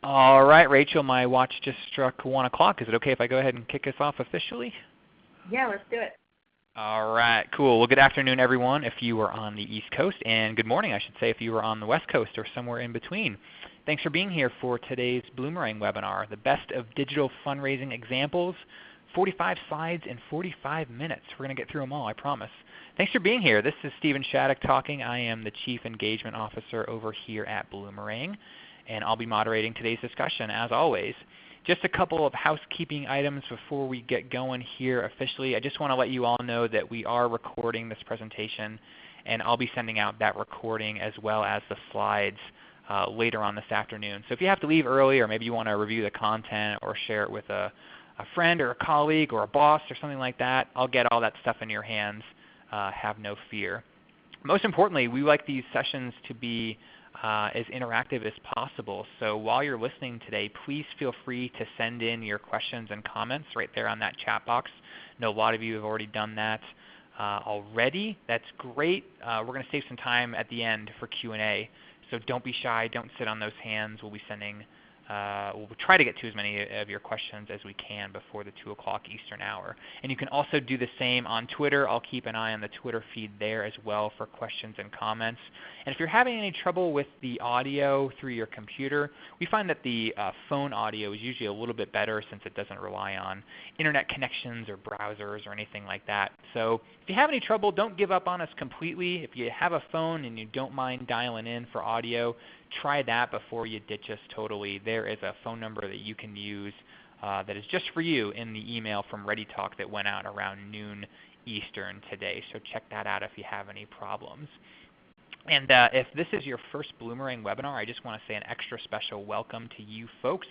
All right, Rachel, my watch just struck 1 o'clock. Is it okay if I go ahead and kick us off officially? Yeah, let's do it. All right, cool. Well, good afternoon, everyone, if you are on the East Coast, and good morning, I should say, if you are on the West Coast or somewhere in between. Thanks for being here for today's Bloomerang webinar, the best of digital fundraising examples, 45 slides in 45 minutes. We're going to get through them all, I promise. Thanks for being here. This is Stephen Shattuck talking. I am the Chief Engagement Officer over here at Bloomerang, and I'll be moderating today's discussion as always. Just a couple of housekeeping items before we get going here officially. I just want to let you all know that we are recording this presentation, and I'll be sending out that recording as well as the slides later on this afternoon. So if you have to leave early, or maybe you want to review the content or share it with a friend or a colleague or a boss or something like that, I'll get all that stuff in your hands. Have no fear. Most importantly, we like these sessions to be as interactive as possible. So while you're listening today, please feel free to send in your questions and comments right there on that chat box. I know a lot of you have already done that already. That's great. We're going to save some time at the end for Q&A. So don't be shy. Don't sit on those hands. We'll be sending we'll try to get to as many of your questions as we can before the 2 o'clock Eastern hour. And you can also do the same on Twitter. I'll keep an eye on the Twitter feed there as well for questions and comments. And if you're having any trouble with the audio through your computer, we find that the phone audio is usually a little bit better since it doesn't rely on internet connections or browsers or anything like that. So if you have any trouble, don't give up on us completely. If you have a phone and you don't mind dialing in for audio, try that before you ditch us totally. There is a phone number that you can use that is just for you in the email from ReadyTalk that went out around noon Eastern today. So check that out if you have any problems. And if this is your first Bloomerang webinar, I just want to say an extra special welcome to you folks.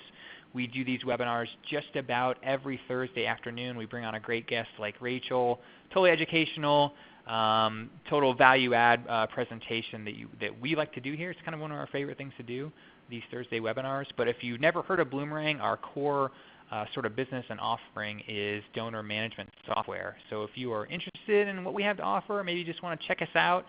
We do these webinars just about every Thursday afternoon. We bring on a great guest like Rachel, totally educational, total value add presentation that we like to do here. It's kind of one of our favorite things to do, these Thursday webinars. But if you've never heard of Bloomerang, our core sort of business and offering is donor management software. So if you are interested in what we have to offer, maybe you just want to check us out,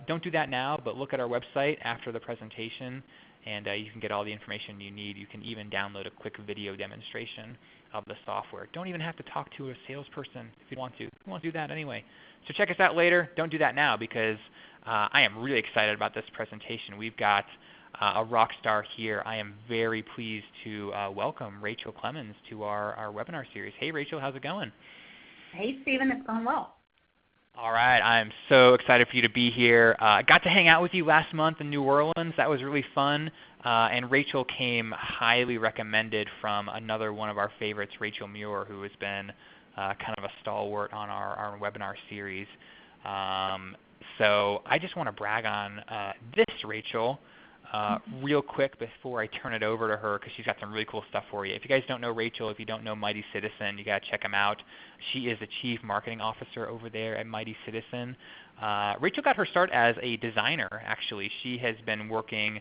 don't do that now, but look at our website after the presentation, and you can get all the information you need. You can even download a quick video demonstration of the software. Don't even have to talk to a salesperson if you want to. You want to do that anyway. So check us out later. Don't do that now because I am really excited about this presentation. We've got a rock star here. I am very pleased to welcome Rachel Clemens to our webinar series. Hey Rachel, how's it going? Hey Stephen, it's going well. All right, I'm so excited for you to be here. I got to hang out with you last month in New Orleans. That was really fun. And Rachel came highly recommended from another one of our favorites, Rachel Muir, who has been kind of a stalwart on our webinar series. So I just want to brag on this Rachel real quick before I turn it over to her because she's got some really cool stuff for you. If you guys don't know Rachel, if you don't know Mighty Citizen, you got to check them out. She is the Chief Marketing Officer over there at Mighty Citizen. Rachel got her start as a designer, actually. She has been working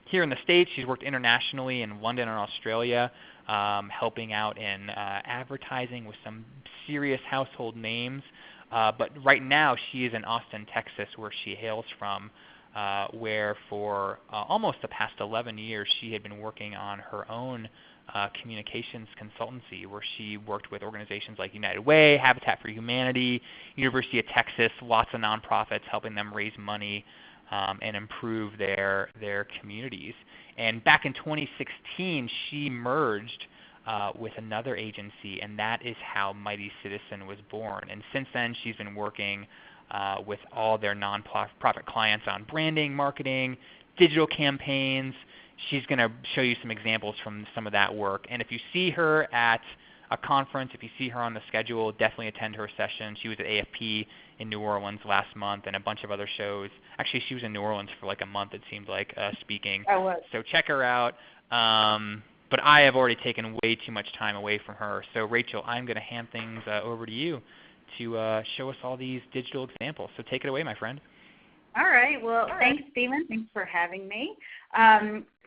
here in the States. She's worked internationally in London and Australia, helping out in advertising with some serious household names. But right now she is in Austin, Texas, where she hails from, where for almost the past 11 years she had been working on her own communications consultancy, where she worked with organizations like United Way, Habitat for Humanity, University of Texas, lots of nonprofits, helping them raise money and improve their communities. And back in 2016, she merged with another agency, and that is how Mighty Citizen was born. And since then, she's been working with all their nonprofit clients on branding, marketing, digital campaigns. She's going to show you some examples from some of that work. And if you see her at a conference, if you see her on the schedule, definitely attend her session. She was at AFP in New Orleans last month and a bunch of other shows. Actually, she was in New Orleans for like a month, it seemed like, speaking. I was. So check her out. But I have already taken way too much time away from her. So Rachel, I'm going to hand things over to you to show us all these digital examples. So take it away, my friend. All right. Well, thanks, Stephen. Thanks for having me.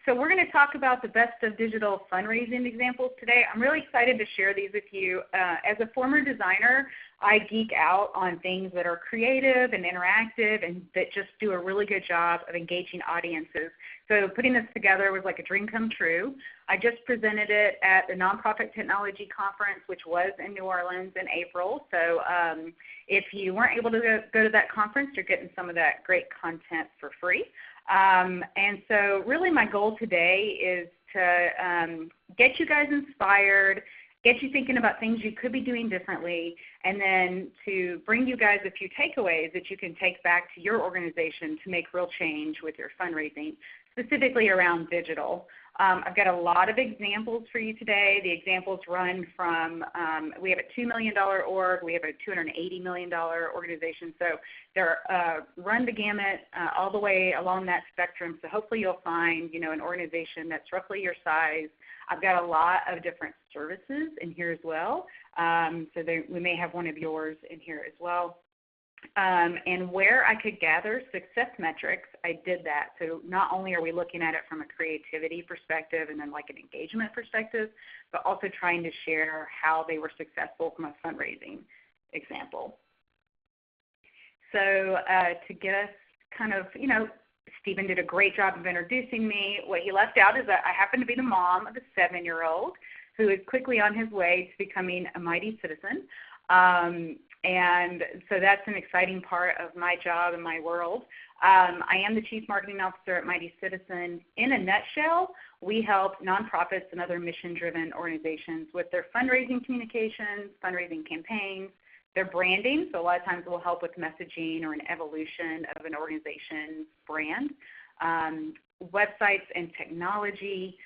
So we're going to talk about the best of digital fundraising examples today. I'm really excited to share these with you. As a former designer, I geek out on things that are creative and interactive and that just do a really good job of engaging audiences. So putting this together was like a dream come true. I just presented it at the Nonprofit Technology Conference, which was in New Orleans in April. So if you weren't able to go to that conference, you're getting some of that great content for free. And so really my goal today is to get you guys inspired, get you thinking about things you could be doing differently, and then to bring you guys a few takeaways that you can take back to your organization to make real change with your fundraising, specifically around digital. I've got a lot of examples for you today. The examples run from, we have a $2 million org, we have a $280 million organization, so they're run the gamut all the way along that spectrum. So hopefully you'll find, an organization that's roughly your size. I've got a lot of different services in here as well, so we may have one of yours in here as well. And where I could gather success metrics, I did that. So not only are we looking at it from a creativity perspective and then like an engagement perspective, but also trying to share how they were successful from a fundraising example. So to get us kind of, Stephen did a great job of introducing me. What he left out is that I happen to be the mom of a 7-year-old who is quickly on his way to becoming a mighty citizen. And so that's an exciting part of my job and my world. I am the Chief Marketing Officer at Mighty Citizen. In a nutshell, we help nonprofits and other mission-driven organizations with their fundraising communications, fundraising campaigns, their branding. So a lot of times we'll help with messaging or an evolution of an organization's brand, websites and technology,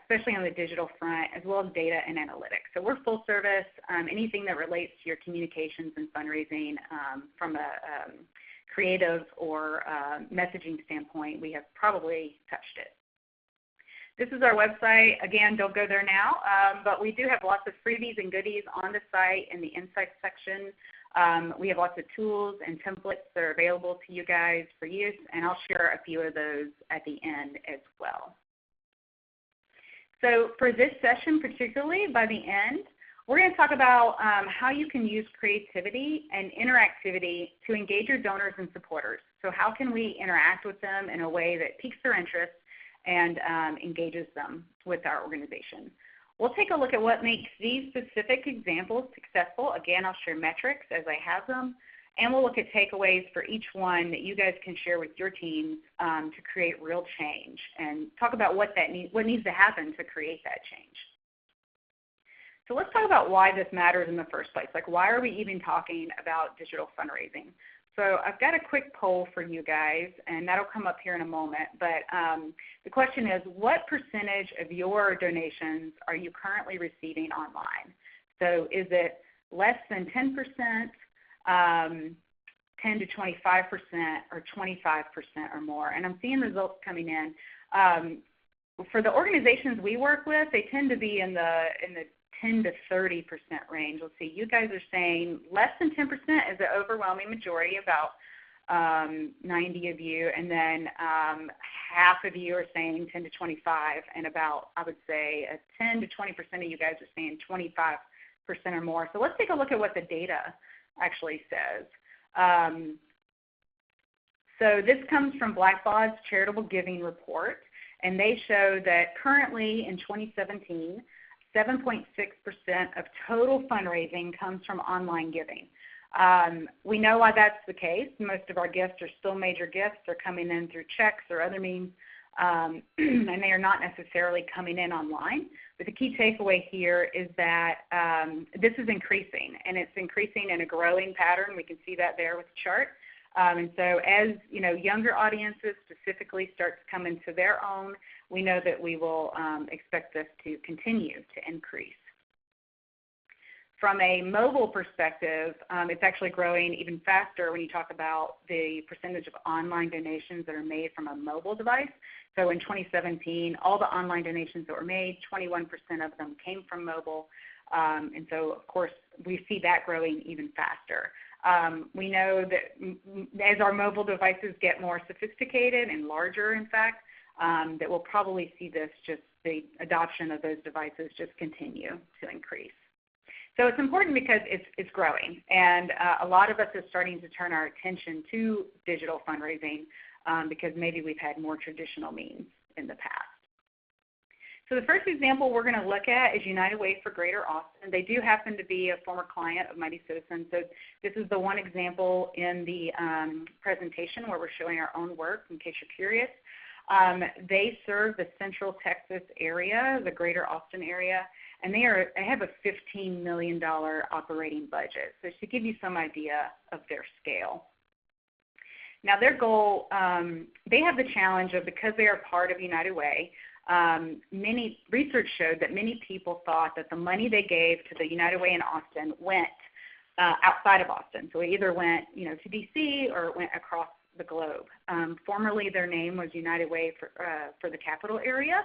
especially on the digital front, as well as data and analytics. So we're full service. Anything that relates to your communications and fundraising from a creative or messaging standpoint, we have probably touched it. This is our website. Again, don't go there now, but we do have lots of freebies and goodies on the site in the Insights section. We have lots of tools and templates that are available to you guys for use, and I'll share a few of those at the end as well. So for this session particularly, by the end, we're going to talk about how you can use creativity and interactivity to engage your donors and supporters. So how can we interact with them in a way that piques their interest and engages them with our organization? We'll take a look at what makes these specific examples successful. Again, I'll share metrics as I have them. And we'll look at takeaways for each one that you guys can share with your teams to create real change and talk about what needs to happen to create that change. So let's talk about why this matters in the first place. Like, why are we even talking about digital fundraising? So I've got a quick poll for you guys, and that'll come up here in a moment. But the question is, what percentage of your donations are you currently receiving online? So is it less than 10%? 10 to 25% or 25% or more, and I'm seeing results coming in. For the organizations we work with, they tend to be in the 10 to 30% range. Let's see, you guys are saying less than 10% is the overwhelming majority, about 90 of you, and then half of you are saying 10 to 25, and about, I would say, 10 to 20% of you guys are saying 25% or more. So let's take a look at what the data actually says. So this comes from Blackbaud's Charitable Giving Report, and they show that currently in 2017, 7.6% of total fundraising comes from online giving. We know why that's the case. Most of our gifts are still major gifts. They're coming in through checks or other means, and they are not necessarily coming in online. But the key takeaway here is that this is increasing, and it's increasing in a growing pattern. We can see that there with the chart. And so as younger audiences specifically start to come into their own, we know that we will expect this to continue to increase. From a mobile perspective, it's actually growing even faster when you talk about the percentage of online donations that are made from a mobile device. So in 2017, all the online donations that were made, 21% of them came from mobile. And so, of course, we see that growing even faster. We know that as our mobile devices get more sophisticated and larger, in fact, that we'll probably see the adoption of those devices just continue to increase. So it's important because it's growing, and a lot of us are starting to turn our attention to digital fundraising because maybe we've had more traditional means in the past. So the first example we're going to look at is United Way for Greater Austin. They do happen to be a former client of Mighty Citizens. So this is the one example in the presentation where we're showing our own work in case you're curious. They serve the Central Texas area, the Greater Austin area, and they have a $15 million operating budget. So to give you some idea of their scale. Now their goal, they have the challenge of, because they are part of United Way, many research showed that many people thought that the money they gave to the United Way in Austin went outside of Austin. So it either went, to DC or it went across the globe. Formerly, their name was United Way for the capital area,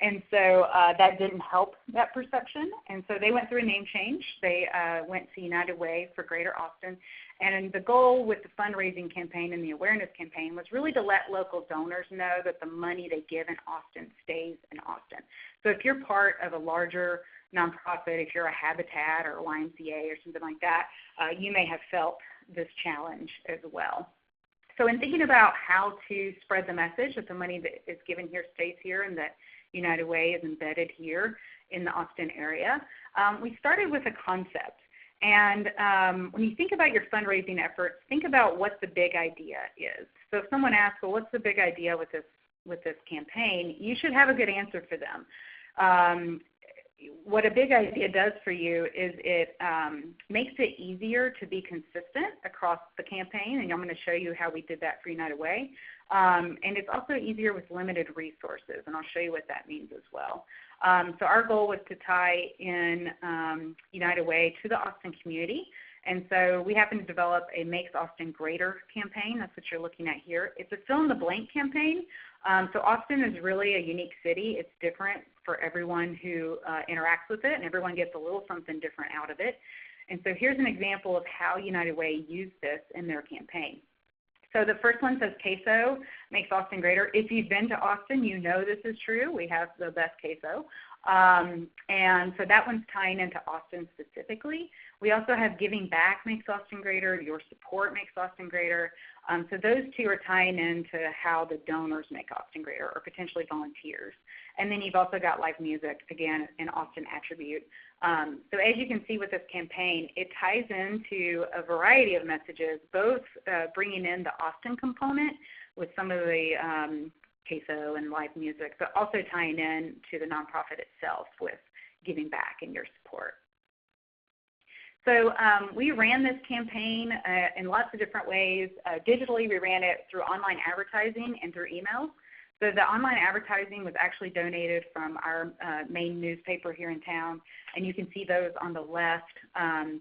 and so that didn't help that perception. And so they went through a name change. They went to United Way for Greater Austin, and the goal with the fundraising campaign and the awareness campaign was really to let local donors know that the money they give in Austin stays in Austin. So if you're part of a larger nonprofit, if you're a Habitat or a YMCA or something like that, you may have felt this challenge as well. So in thinking about how to spread the message that the money that is given here stays here and that United Way is embedded here in the Austin area, we started with a concept. And when you think about your fundraising efforts, think about what the big idea is. So if someone asks, well, what's the big idea with this campaign, you should have a good answer for them. What a big idea does for you is it makes it easier to be consistent across the campaign, and I'm going to show you how we did that for United Way. And it's also easier with limited resources, and I'll show you what that means as well. So our goal was to tie in United Way to the Austin community, and so we happened to develop a Makes Austin Greater campaign. That's what you're looking at here. It's a fill-in-the-blank campaign. So Austin is really a unique city. It's different for everyone who interacts with it, and everyone gets a little something different out of it. And so here's an example of how United Way used this in their campaign. So the first one says queso makes Austin greater. If you've been to Austin, you know this is true. We have the best queso. And so that one's tying into Austin specifically. We also have giving back makes Austin greater. Your support makes Austin greater. So those two are tying into how the donors make Austin greater, or potentially volunteers. And then you've also got live music, again, an Austin attribute. So as you can see with this campaign, it ties into a variety of messages, both bringing in the Austin component with some of the queso and live music, but also tying in to the nonprofit itself with giving back and your support. So we ran this campaign in lots of different ways. Digitally, we ran it through online advertising and through emails. So the online advertising was actually donated from our main newspaper here in town, and you can see those on the left.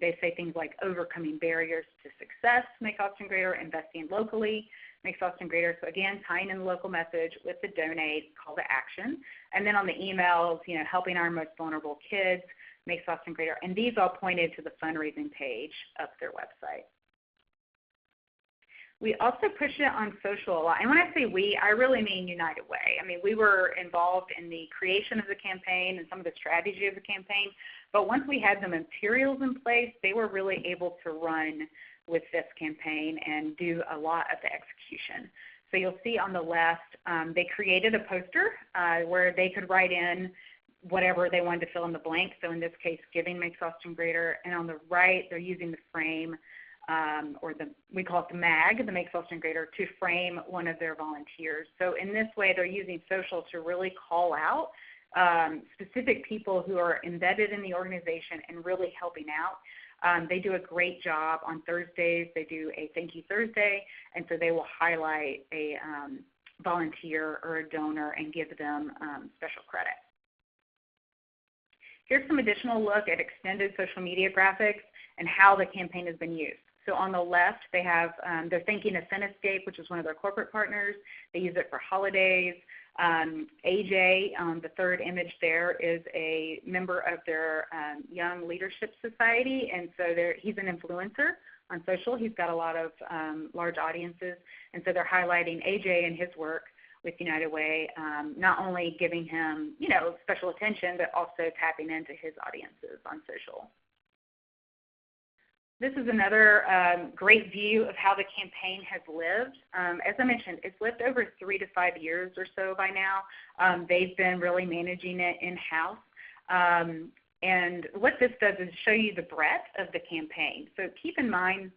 They say things like overcoming barriers to success, make Austin greater, investing locally, makes Austin greater. So again, tying in the local message with the donate, call to action. And then on the emails, helping our most vulnerable kids, makes Austin greater. And these all pointed to the fundraising page of their website. We also push it on social a lot. And when I say we, I really mean United Way. I mean, we were involved in the creation of the campaign and some of the strategy of the campaign. But once we had the materials in place, they were really able to run with this campaign and do a lot of the execution. So you'll see on the left, they created a poster where they could write in whatever they wanted to fill in the blank. So in this case, giving makes Austin greater. And on the right, they're using the frame, we call it the mag, the Makes Austin Greater, to frame one of their volunteers. So in this way, they're using social to really call out specific people who are embedded in the organization and really helping out. They do a great job on Thursdays. They do a Thank You Thursday, and so they will highlight a volunteer or a donor and give them special credit. Here's some additional look at extended social media graphics and how the campaign has been used. So on the left, they have, they're thanking Escape, which is one of their corporate partners. They use it for holidays. AJ, the third image there, is a member of their Young Leadership Society, and so he's an influencer on social. He's got a lot of large audiences, and so they're highlighting AJ and his work with United Way, not only giving him, special attention, but also tapping into his audiences on social. This is another great view of how the campaign has lived. As I mentioned, it's lived over 3 to 5 years or so by now. They've been really managing it in-house. And what this does is show you the breadth of the campaign. So keep in mind,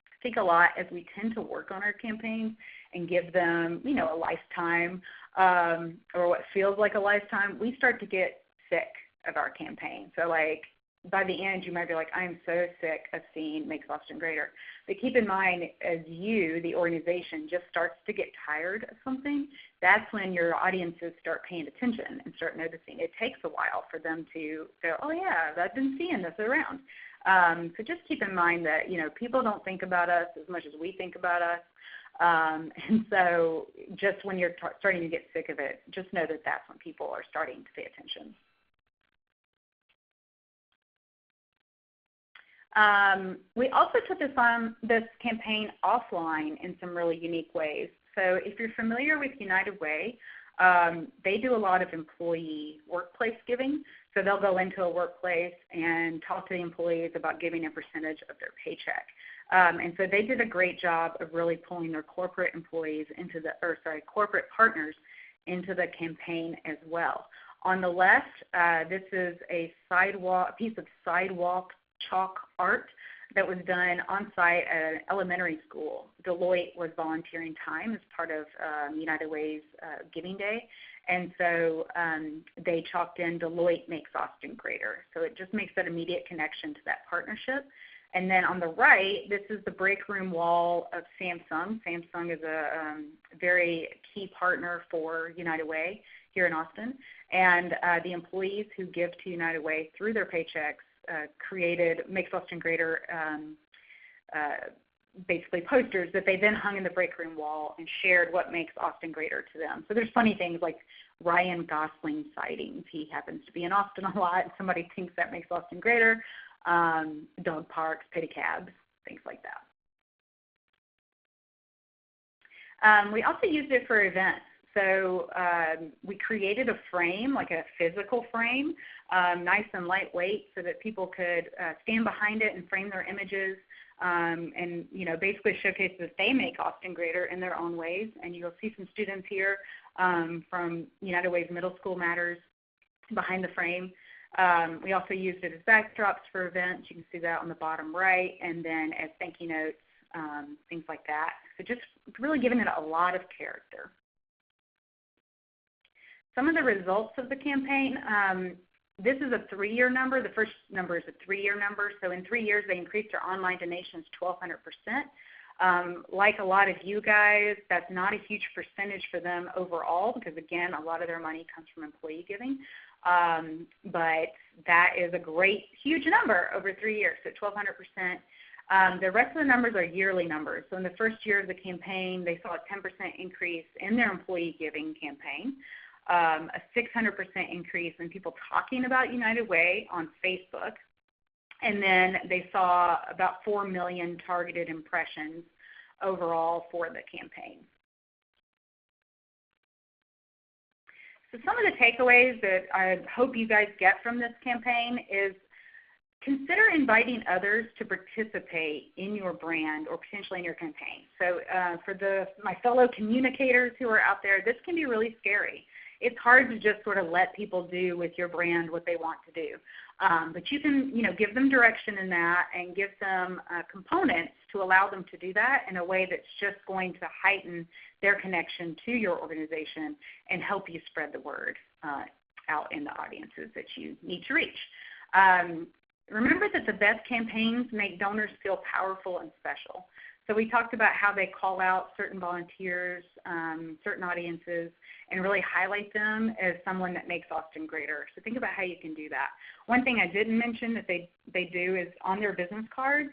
I think a lot as we tend to work on our campaigns and give them, a lifetime or what feels like a lifetime, we start to get sick of our campaign. So like, by the end, you might be like, I am so sick of seeing Makes Austin Greater. But keep in mind, as you, the organization, just starts to get tired of something, that's when your audiences start paying attention and start noticing. It takes a while for them to go, oh yeah, I've been seeing this around. So just keep in mind that, people don't think about us as much as we think about us. And so just when you're starting to get sick of it, just know that that's when people are starting to pay attention. We also took this campaign offline in some really unique ways. So if you're familiar with United Way, they do a lot of employee workplace giving. So they'll go into a workplace and talk to the employees about giving a percentage of their paycheck. And so they did a great job of really pulling their corporate employees corporate partners into the campaign as well. On the left, this is a piece of sidewalk chalk art that was done on site at an elementary school. Deloitte was volunteering time as part of United Way's Giving Day, and so they chalked in Deloitte Makes Austin Greater. So it just makes that immediate connection to that partnership. And then on the right, this is the break room wall of Samsung. Samsung is a very key partner for United Way here in Austin, and the employees who give to United Way through their paychecks created Makes Austin Greater basically posters that they then hung in the break room wall and shared what makes Austin greater to them. So there's funny things like Ryan Gosling sightings. He happens to be in Austin a lot. Somebody thinks that makes Austin greater. Dog parks, pedicabs, things like that. We also used it for events. So we created a frame, like a physical frame, nice and lightweight, so that people could stand behind it and frame their images, and basically showcase that they make Austin greater in their own ways. And you'll see some students here from United Way's Middle School Matters behind the frame. We also used it as backdrops for events. You can see that on the bottom right, and then as thank you notes, things like that. So just really giving it a lot of character. Some of the results of the campaign, this is a 3-year number. The first number is a 3-year number. So in 3 years, they increased their online donations 1,200%. Like a lot of you guys, that's not a huge percentage for them overall because, again, a lot of their money comes from employee giving. But that is a great, huge number over 3 years, so 1,200%. The rest of the numbers are yearly numbers. So in the first year of the campaign, they saw a 10% increase in their employee giving campaign. A 600% increase in people talking about United Way on Facebook, and then they saw about 4 million targeted impressions overall for the campaign. So some of the takeaways that I hope you guys get from this campaign is consider inviting others to participate in your brand or potentially in your campaign. So for my fellow communicators who are out there, this can be really scary. It's hard to just sort of let people do with your brand what they want to do. But you can, give them direction in that and give them components to allow them to do that in a way that's just going to heighten their connection to your organization and help you spread the word out in the audiences that you need to reach. Remember that the best campaigns make donors feel powerful and special. So we talked about how they call out certain volunteers, certain audiences, and really highlight them as someone that makes Austin greater. So think about how you can do that. One thing I didn't mention that they do is on their business cards,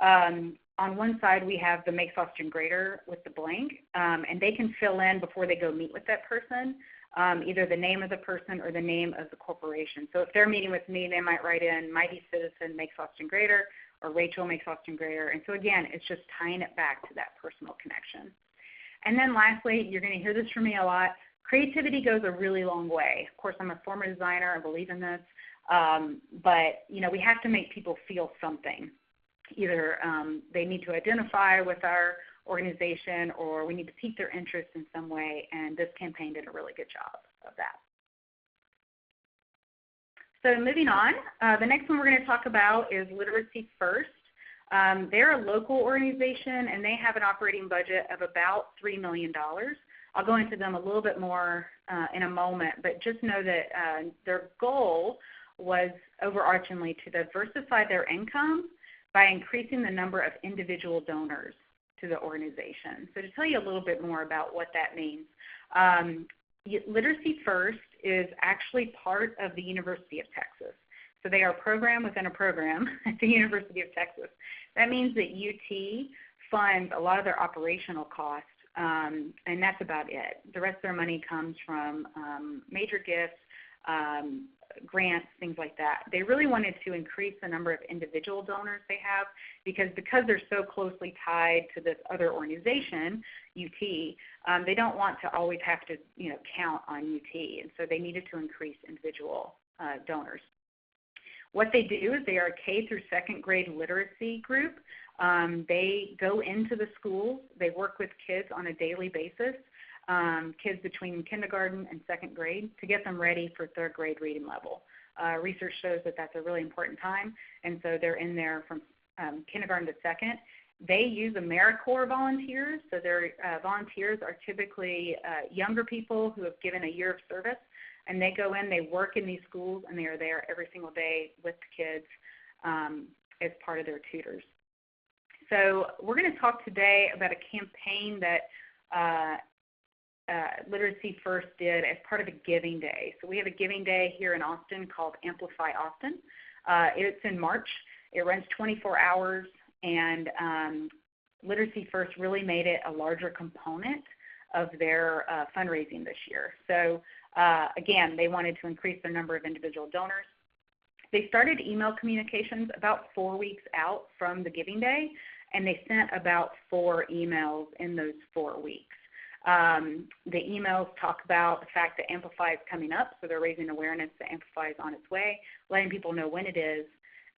on one side we have the Makes Austin Greater with the blank, and they can fill in before they go meet with that person, either the name of the person or the name of the corporation. So if they're meeting with me, they might write in Mighty Citizen Makes Austin Greater, or Rachel Makes Austin Greater. And so again, it's just tying it back to that personal connection. And then lastly, you're going to hear this from me a lot, creativity goes a really long way. Of course, I'm a former designer, I believe in this, but we have to make people feel something. either they need to identify with our organization or we need to pique their interest in some way, and this campaign did a really good job of that. So moving on, the next one we're going to talk about is Literacy First. They're a local organization, and they have an operating budget of about $3 million. I'll go into them a little bit more in a moment, but just know that their goal was overarchingly to diversify their income by increasing the number of individual donors to the organization. So to tell you a little bit more about what that means, Literacy First is actually part of the University of Texas. So they are a program within a program at the University of Texas. That means that UT funds a lot of their operational costs, and that's about it. The rest of their money comes from major gifts, grants, things like that. They really wanted to increase the number of individual donors they have because they're so closely tied to this other organization, UT, they don't want to always have to count on UT, and so they needed to increase individual donors. What they do is they are a K through second grade literacy group. They go into the schools. They work with kids on a daily basis, kids between kindergarten and second grade, to get them ready for third grade reading level. Research shows that that's a really important time, and so they're in there from kindergarten to second. They use AmeriCorps volunteers, so their volunteers are typically younger people who have given a year of service, and they go in, they work in these schools, and they are there every single day with the kids as part of their tutors. So we're going to talk today about a campaign that Literacy First did as part of a giving day. So we have a giving day here in Austin called Amplify Austin. It's in March. It runs 24 hours, and Literacy First really made it a larger component of their fundraising this year. So again, they wanted to increase the number of individual donors. They started email communications about 4 weeks out from the giving day, and they sent about 4 emails in those 4 weeks. The emails talk about the fact that Amplify is coming up, so they're raising awareness that Amplify is on its way, letting people know when it is,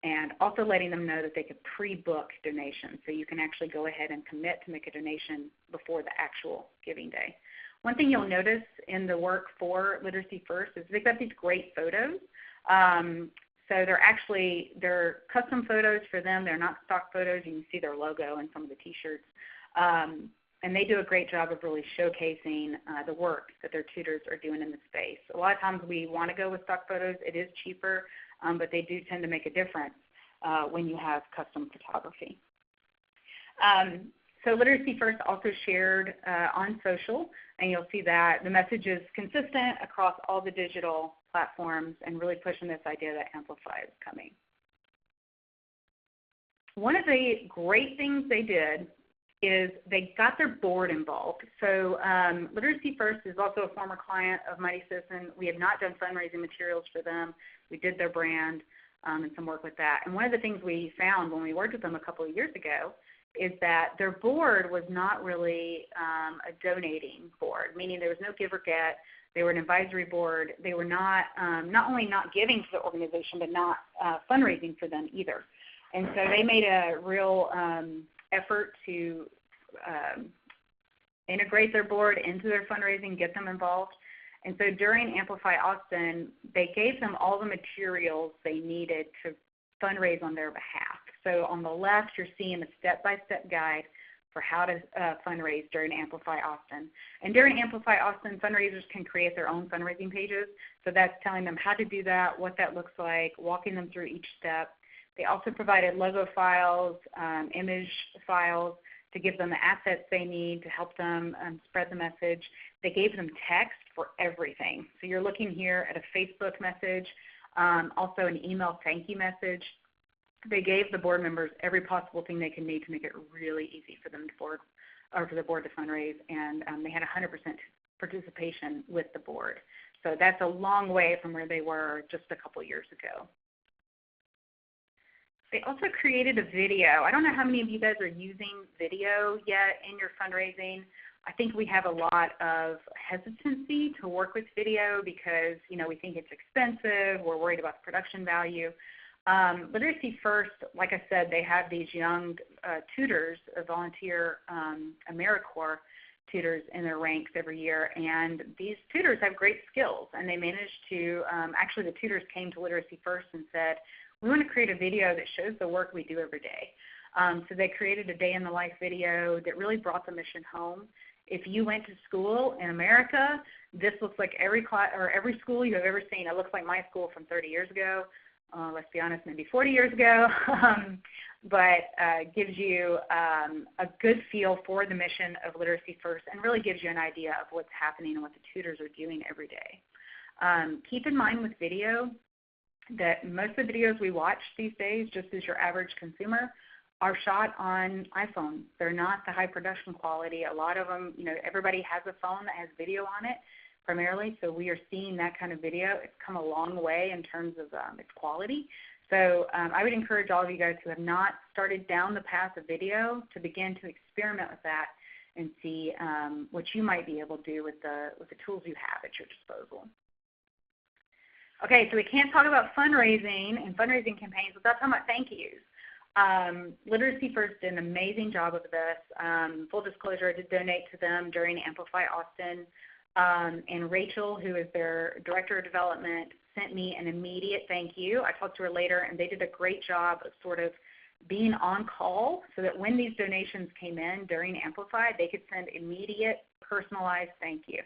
and also letting them know that they could pre-book donations, so you can actually go ahead and commit to make a donation before the actual giving day. One thing you'll notice in the work for Literacy First is they've got these great photos. So they're custom photos for them. They're not stock photos. You can see their logo in some of the T-shirts. And they do a great job of really showcasing the work that their tutors are doing in the space. A lot of times we want to go with stock photos. It is cheaper, but they do tend to make a difference when you have custom photography. So Literacy First also shared on social, and you'll see that the message is consistent across all the digital platforms and really pushing this idea that Amplify is coming. One of the great things they did is they got their board involved. So Literacy First is also a former client of Mighty Citizen. We have not done fundraising materials for them. We did their brand and some work with that. And one of the things we found when we worked with them a couple of years ago is that their board was not really a donating board, meaning there was no give or get. They were an advisory board. They were not only not giving to the organization, but not fundraising for them either. And so they made a real effort to integrate their board into their fundraising, get them involved. And so during Amplify Austin, they gave them all the materials they needed to fundraise on their behalf. So on the left, you're seeing a step-by-step guide for how to fundraise during Amplify Austin. And during Amplify Austin, fundraisers can create their own fundraising pages. So that's telling them how to do that, what that looks like, walking them through each step. They also provided logo files, image files to give them the assets they need to help them spread the message. They gave them text for everything. So you're looking here at a Facebook message, also an email thank you message. They gave the board members every possible thing they could need to make it really easy for them to for the board to fundraise, and they had 100% participation with the board. So that's a long way from where they were just a couple years ago. They also created a video. I don't know how many of you guys are using video yet in your fundraising. I think we have a lot of hesitancy to work with video because, we think it's expensive. We're worried about the production value. Literacy First, like I said, they have these young tutors, volunteer AmeriCorps tutors in their ranks every year, and these tutors have great skills, and they managed to, actually the tutors came to Literacy First and said, we want to create a video that shows the work we do every day. So they created a day in the life video that really brought the mission home. If you went to school in America, this looks like every class or every school you have ever seen. It looks like my school from 30 years ago. Let's be honest, maybe 40 years ago, but gives you a good feel for the mission of Literacy First and really gives you an idea of what's happening and what the tutors are doing every day. Keep in mind with video that most of the videos we watch these days, just as your average consumer, are shot on iPhones. They're not the high production quality. A lot of them, everybody has a phone that has video on it primarily, so we are seeing that kind of video. It's come a long way in terms of its quality. So I would encourage all of you guys who have not started down the path of video to begin to experiment with that and see what you might be able to do with the tools you have at your disposal. Okay, so we can't talk about fundraising and fundraising campaigns without talking about thank yous. Literacy First did an amazing job of this. Full disclosure, I did donate to them during Amplify Austin. And Rachel, who is their Director of Development, sent me an immediate thank you. I talked to her later, and they did a great job of sort of being on call so that when these donations came in during Amplify, they could send immediate, personalized thank you.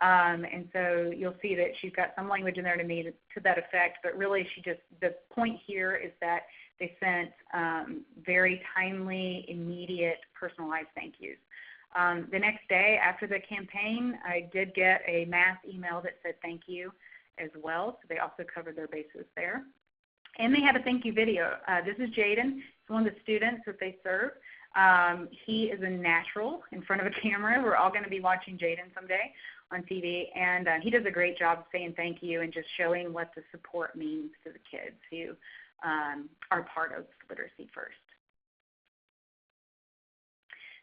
And so you'll see that she's got some language in there to me to that effect, but really the point here is that they sent very timely, immediate, personalized thank yous. The next day after the campaign, I did get a mass email that said thank you as well, so they also covered their bases there. And they have a thank you video. This is Jaden. He's one of the students that they serve. He is a natural in front of a camera. We're all going to be watching Jaden someday on TV, and he does a great job of saying thank you and just showing what the support means to the kids who are part of Literacy First.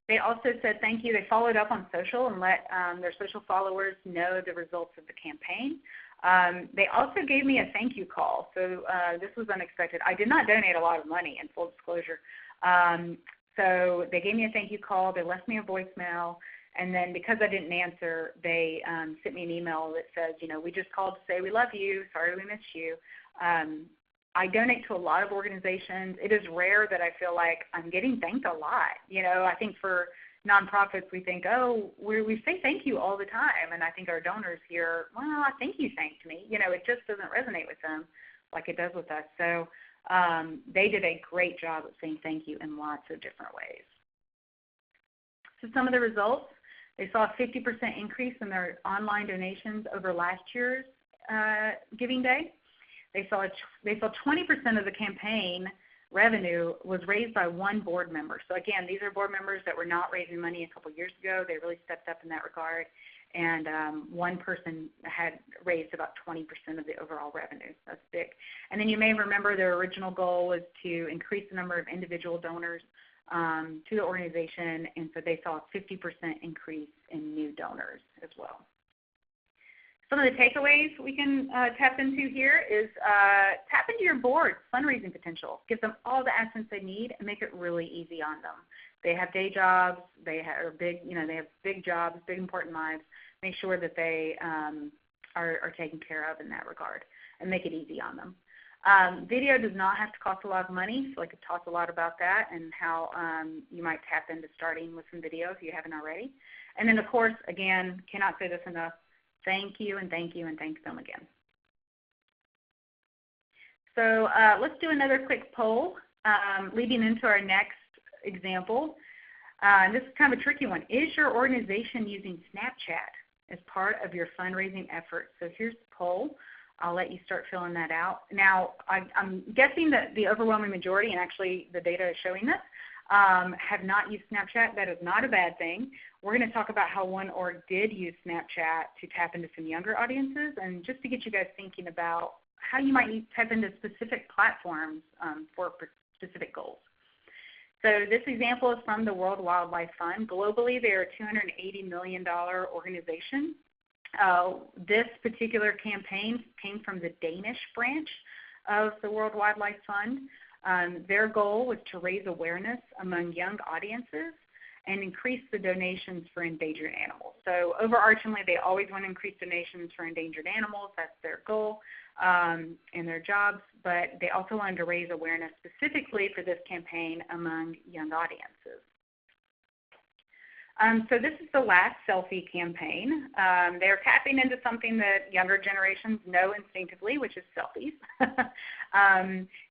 They also said thank you. They followed up on social and let their social followers know the results of the campaign. They also gave me a thank you call. So this was unexpected. I did not donate a lot of money, in full disclosure. So they gave me a thank you call. They left me a voicemail. And then because I didn't answer, they sent me an email that says, we just called to say we love you. Sorry we missed you. I donate to a lot of organizations. It is rare that I feel like I'm getting thanked a lot. I think for nonprofits we think, we say thank you all the time. And I think our donors hear, well, I think you thanked me. It just doesn't resonate with them like it does with us. So they did a great job of saying thank you in lots of different ways. So some of the results, they saw a 50% increase in their online donations over last year's Giving Day. They saw 20% of the campaign revenue was raised by one board member. So again, these are board members that were not raising money a couple years ago. They really stepped up in that regard. And one person had raised about 20% of the overall revenue. That's big. And then you may remember their original goal was to increase the number of individual donors to the organization. And so they saw a 50% increase in new donors as well. Some of the takeaways we can tap into here is tap into your board's fundraising potential. Give them all the assets they need and make it really easy on them. They have day jobs. They have they have big jobs, big important lives. Make sure that they are taken care of in that regard and make it easy on them. Video does not have to cost a lot of money, so I could talk a lot about that and how you might tap into starting with some video if you haven't already. And then, of course, again, cannot say this enough, thank you and thank you and thank them again. So let's do another quick poll leading into our next example. This is kind of a tricky one. Is your organization using Snapchat as part of your fundraising efforts? So here's the poll. I'll let you start filling that out. Now, I'm guessing that the overwhelming majority, and actually the data is showing this, have not used Snapchat. That is not a bad thing. We're going to talk about how one org did use Snapchat to tap into some younger audiences and just to get you guys thinking about how you might tap into specific platforms for specific goals. So this example is from the World Wildlife Fund. Globally, they are a $280 million organization. This particular campaign came from the Danish branch of the World Wildlife Fund. Their goal was to raise awareness among young audiences and increase the donations for endangered animals. So overarchingly, they always want to increase donations for endangered animals. That's their goal in their jobs. But they also wanted to raise awareness specifically for this campaign among young audiences. So this is the Last Selfie campaign. They're tapping into something that younger generations know instinctively, which is selfies.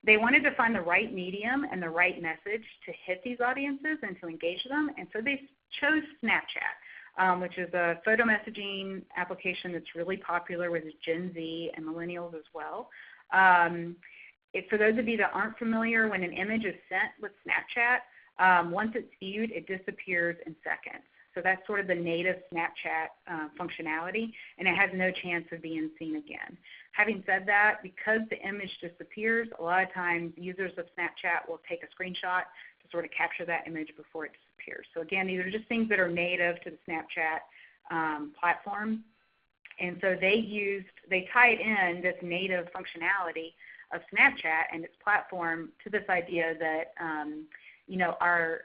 They wanted to find the right medium and the right message to hit these audiences and to engage them, and so they chose Snapchat, which is a photo messaging application that's really popular with Gen Z and millennials as well. For those of you that aren't familiar, when an image is sent with Snapchat, once it's viewed, it disappears in seconds. So that's sort of the native Snapchat functionality, and it has no chance of being seen again. Having said that, because the image disappears, a lot of times users of Snapchat will take a screenshot to sort of capture that image before it disappears. So again, these are just things that are native to the Snapchat platform. And so they tied in this native functionality of Snapchat and its platform to this idea that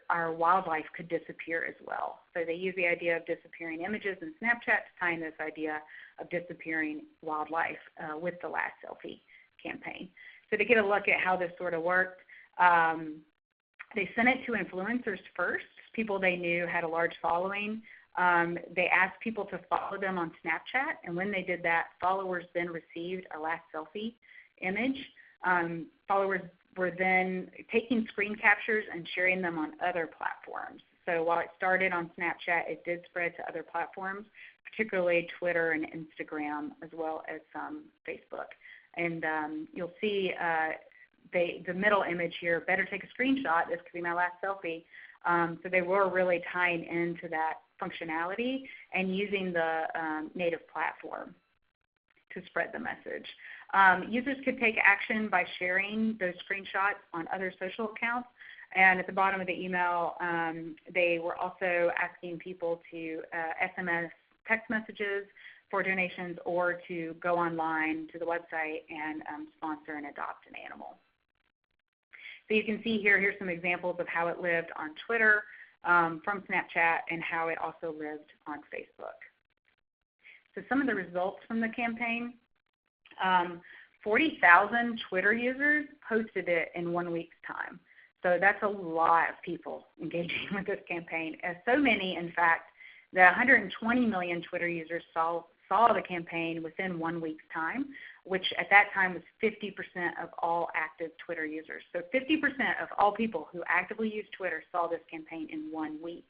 our wildlife could disappear as well. So they use the idea of disappearing images in Snapchat to tie in this idea of disappearing wildlife with the Last Selfie campaign. So to get a look at how this sort of worked, they sent it to influencers first, people they knew had a large following. They asked people to follow them on Snapchat, and when they did that, followers then received a Last Selfie image. Followers were then taking screen captures and sharing them on other platforms. So while it started on Snapchat, it did spread to other platforms, particularly Twitter and Instagram, as well as Facebook. And you'll see the middle image here, better take a screenshot, this could be my last selfie. So they were really tying into that functionality and using the native platform to spread the message. Users could take action by sharing those screenshots on other social accounts. And at the bottom of the email, they were also asking people to SMS text messages for donations or to go online to the website and sponsor and adopt an animal. So you can see here, here's some examples of how it lived on Twitter from Snapchat and how it also lived on Facebook. So some of the results from the campaign, 40,000 Twitter users posted it in 1 week's time. So that's a lot of people engaging with this campaign. So many, in fact, that 120 million Twitter users saw the campaign within 1 week's time, which at that time was 50% of all active Twitter users. So 50% of all people who actively use Twitter saw this campaign in 1 week.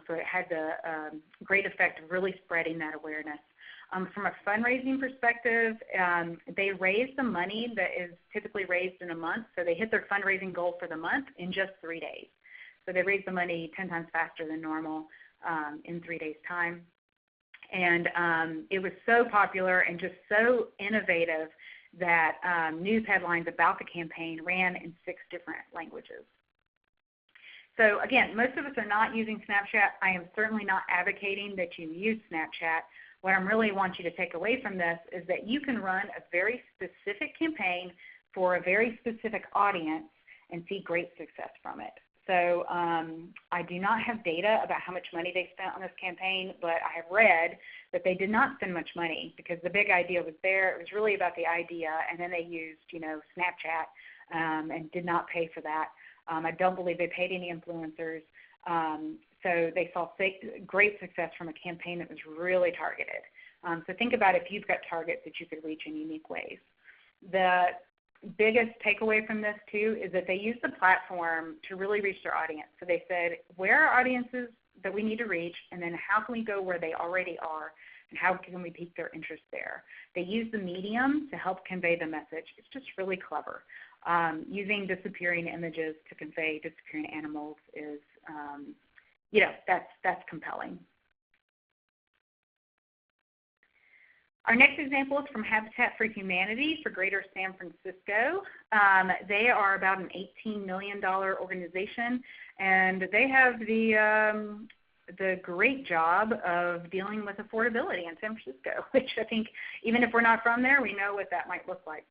So it had a great effect of really spreading that awareness. From a fundraising perspective, they raised the money that is typically raised in a month. So they hit their fundraising goal for the month in just 3 days. So they raised the money 10 times faster than normal in 3 days' time. And it was so popular and just so innovative that news headlines about the campaign ran in 6 different languages. So again, most of us are not using Snapchat. I am certainly not advocating that you use Snapchat. What I really want you to take away from this is that you can run a very specific campaign for a very specific audience and see great success from it. So I do not have data about how much money they spent on this campaign, but I have read that they did not spend much money because the big idea was there. It was really about the idea, and then they used, Snapchat and did not pay for that. I don't believe they paid any influencers. So they saw great success from a campaign that was really targeted. So think about if you've got targets that you could reach in unique ways. The biggest takeaway from this, too, is that they used the platform to really reach their audience. So they said, where are audiences that we need to reach, and then how can we go where they already are, and how can we pique their interest there? They used the medium to help convey the message. It's just really clever. Using disappearing images to convey disappearing animals is, that's compelling. Our next example is from Habitat for Humanity for Greater San Francisco. They are about an $18 million organization, and they have the great job of dealing with affordability in San Francisco, which I think even if we're not from there, we know what that might look like.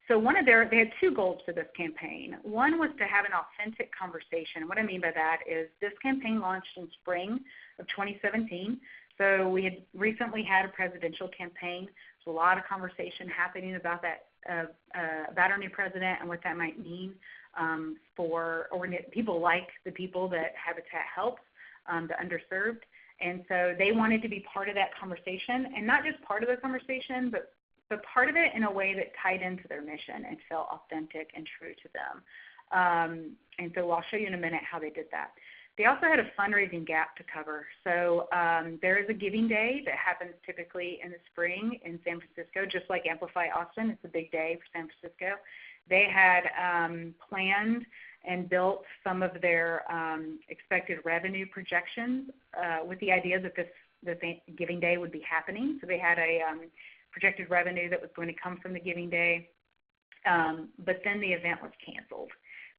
So they had two goals for this campaign. One was to have an authentic conversation. What I mean by that is this campaign launched in spring of 2017. So we had recently had a presidential campaign. There's a lot of conversation happening about that, about our new president and what that might mean for people like the people that Habitat helps, the underserved. And so they wanted to be part of that conversation, and not just part of the conversation, but part of it in a way that tied into their mission and felt authentic and true to them. And so I'll show you in a minute how they did that. They also had a fundraising gap to cover. So there is a giving day that happens typically in the spring in San Francisco, just like Amplify Austin. It's a big day for San Francisco. They had planned and built some of their expected revenue projections with the idea that this giving day would be happening. So they had a projected revenue that was going to come from the giving day, but then the event was canceled.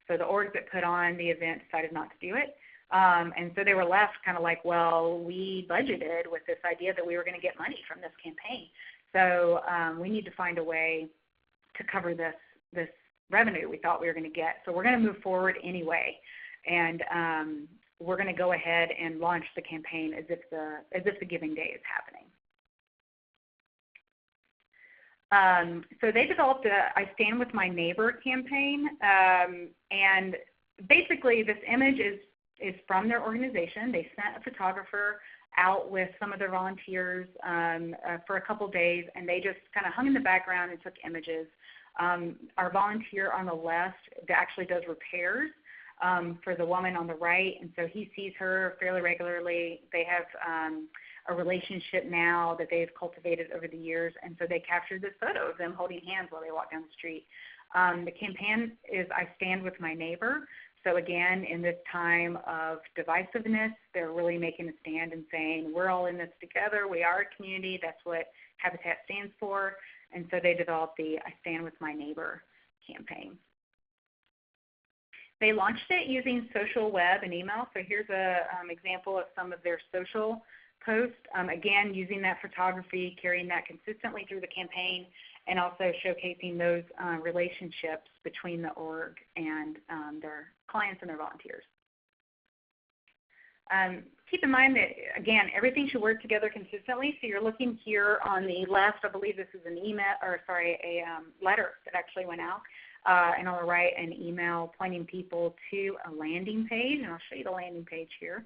So the org that put on the event decided not to do it. And so they were left kind of like, well, we budgeted with this idea that we were going to get money from this campaign. So we need to find a way to cover this revenue we thought we were going to get. So we're going to move forward anyway. And we're going to go ahead and launch the campaign as if the giving day is happening. So they developed I Stand With My Neighbor campaign, and basically this image is from their organization. They sent a photographer out with some of their volunteers for a couple days, and they just kind of hung in the background and took images. Our volunteer on the left actually does repairs for the woman on the right, and so he sees her fairly regularly. They have a relationship now that they've cultivated over the years, and so they captured this photo of them holding hands while they walk down the street. The campaign is I Stand With My Neighbor. So again, in this time of divisiveness, they're really making a stand and saying, we're all in this together, we are a community, that's what Habitat stands for, and so they developed the I Stand With My Neighbor campaign. They launched it using social web and email, so here's an example of some of their social post, again, using that photography, carrying that consistently through the campaign, and also showcasing those relationships between the org and their clients and their volunteers. Keep in mind that, again, everything should work together consistently. So you're looking here on the left, I believe this is an email, or sorry, a letter that actually went out, and on the right, an email pointing people to a landing page, and I'll show you the landing page here.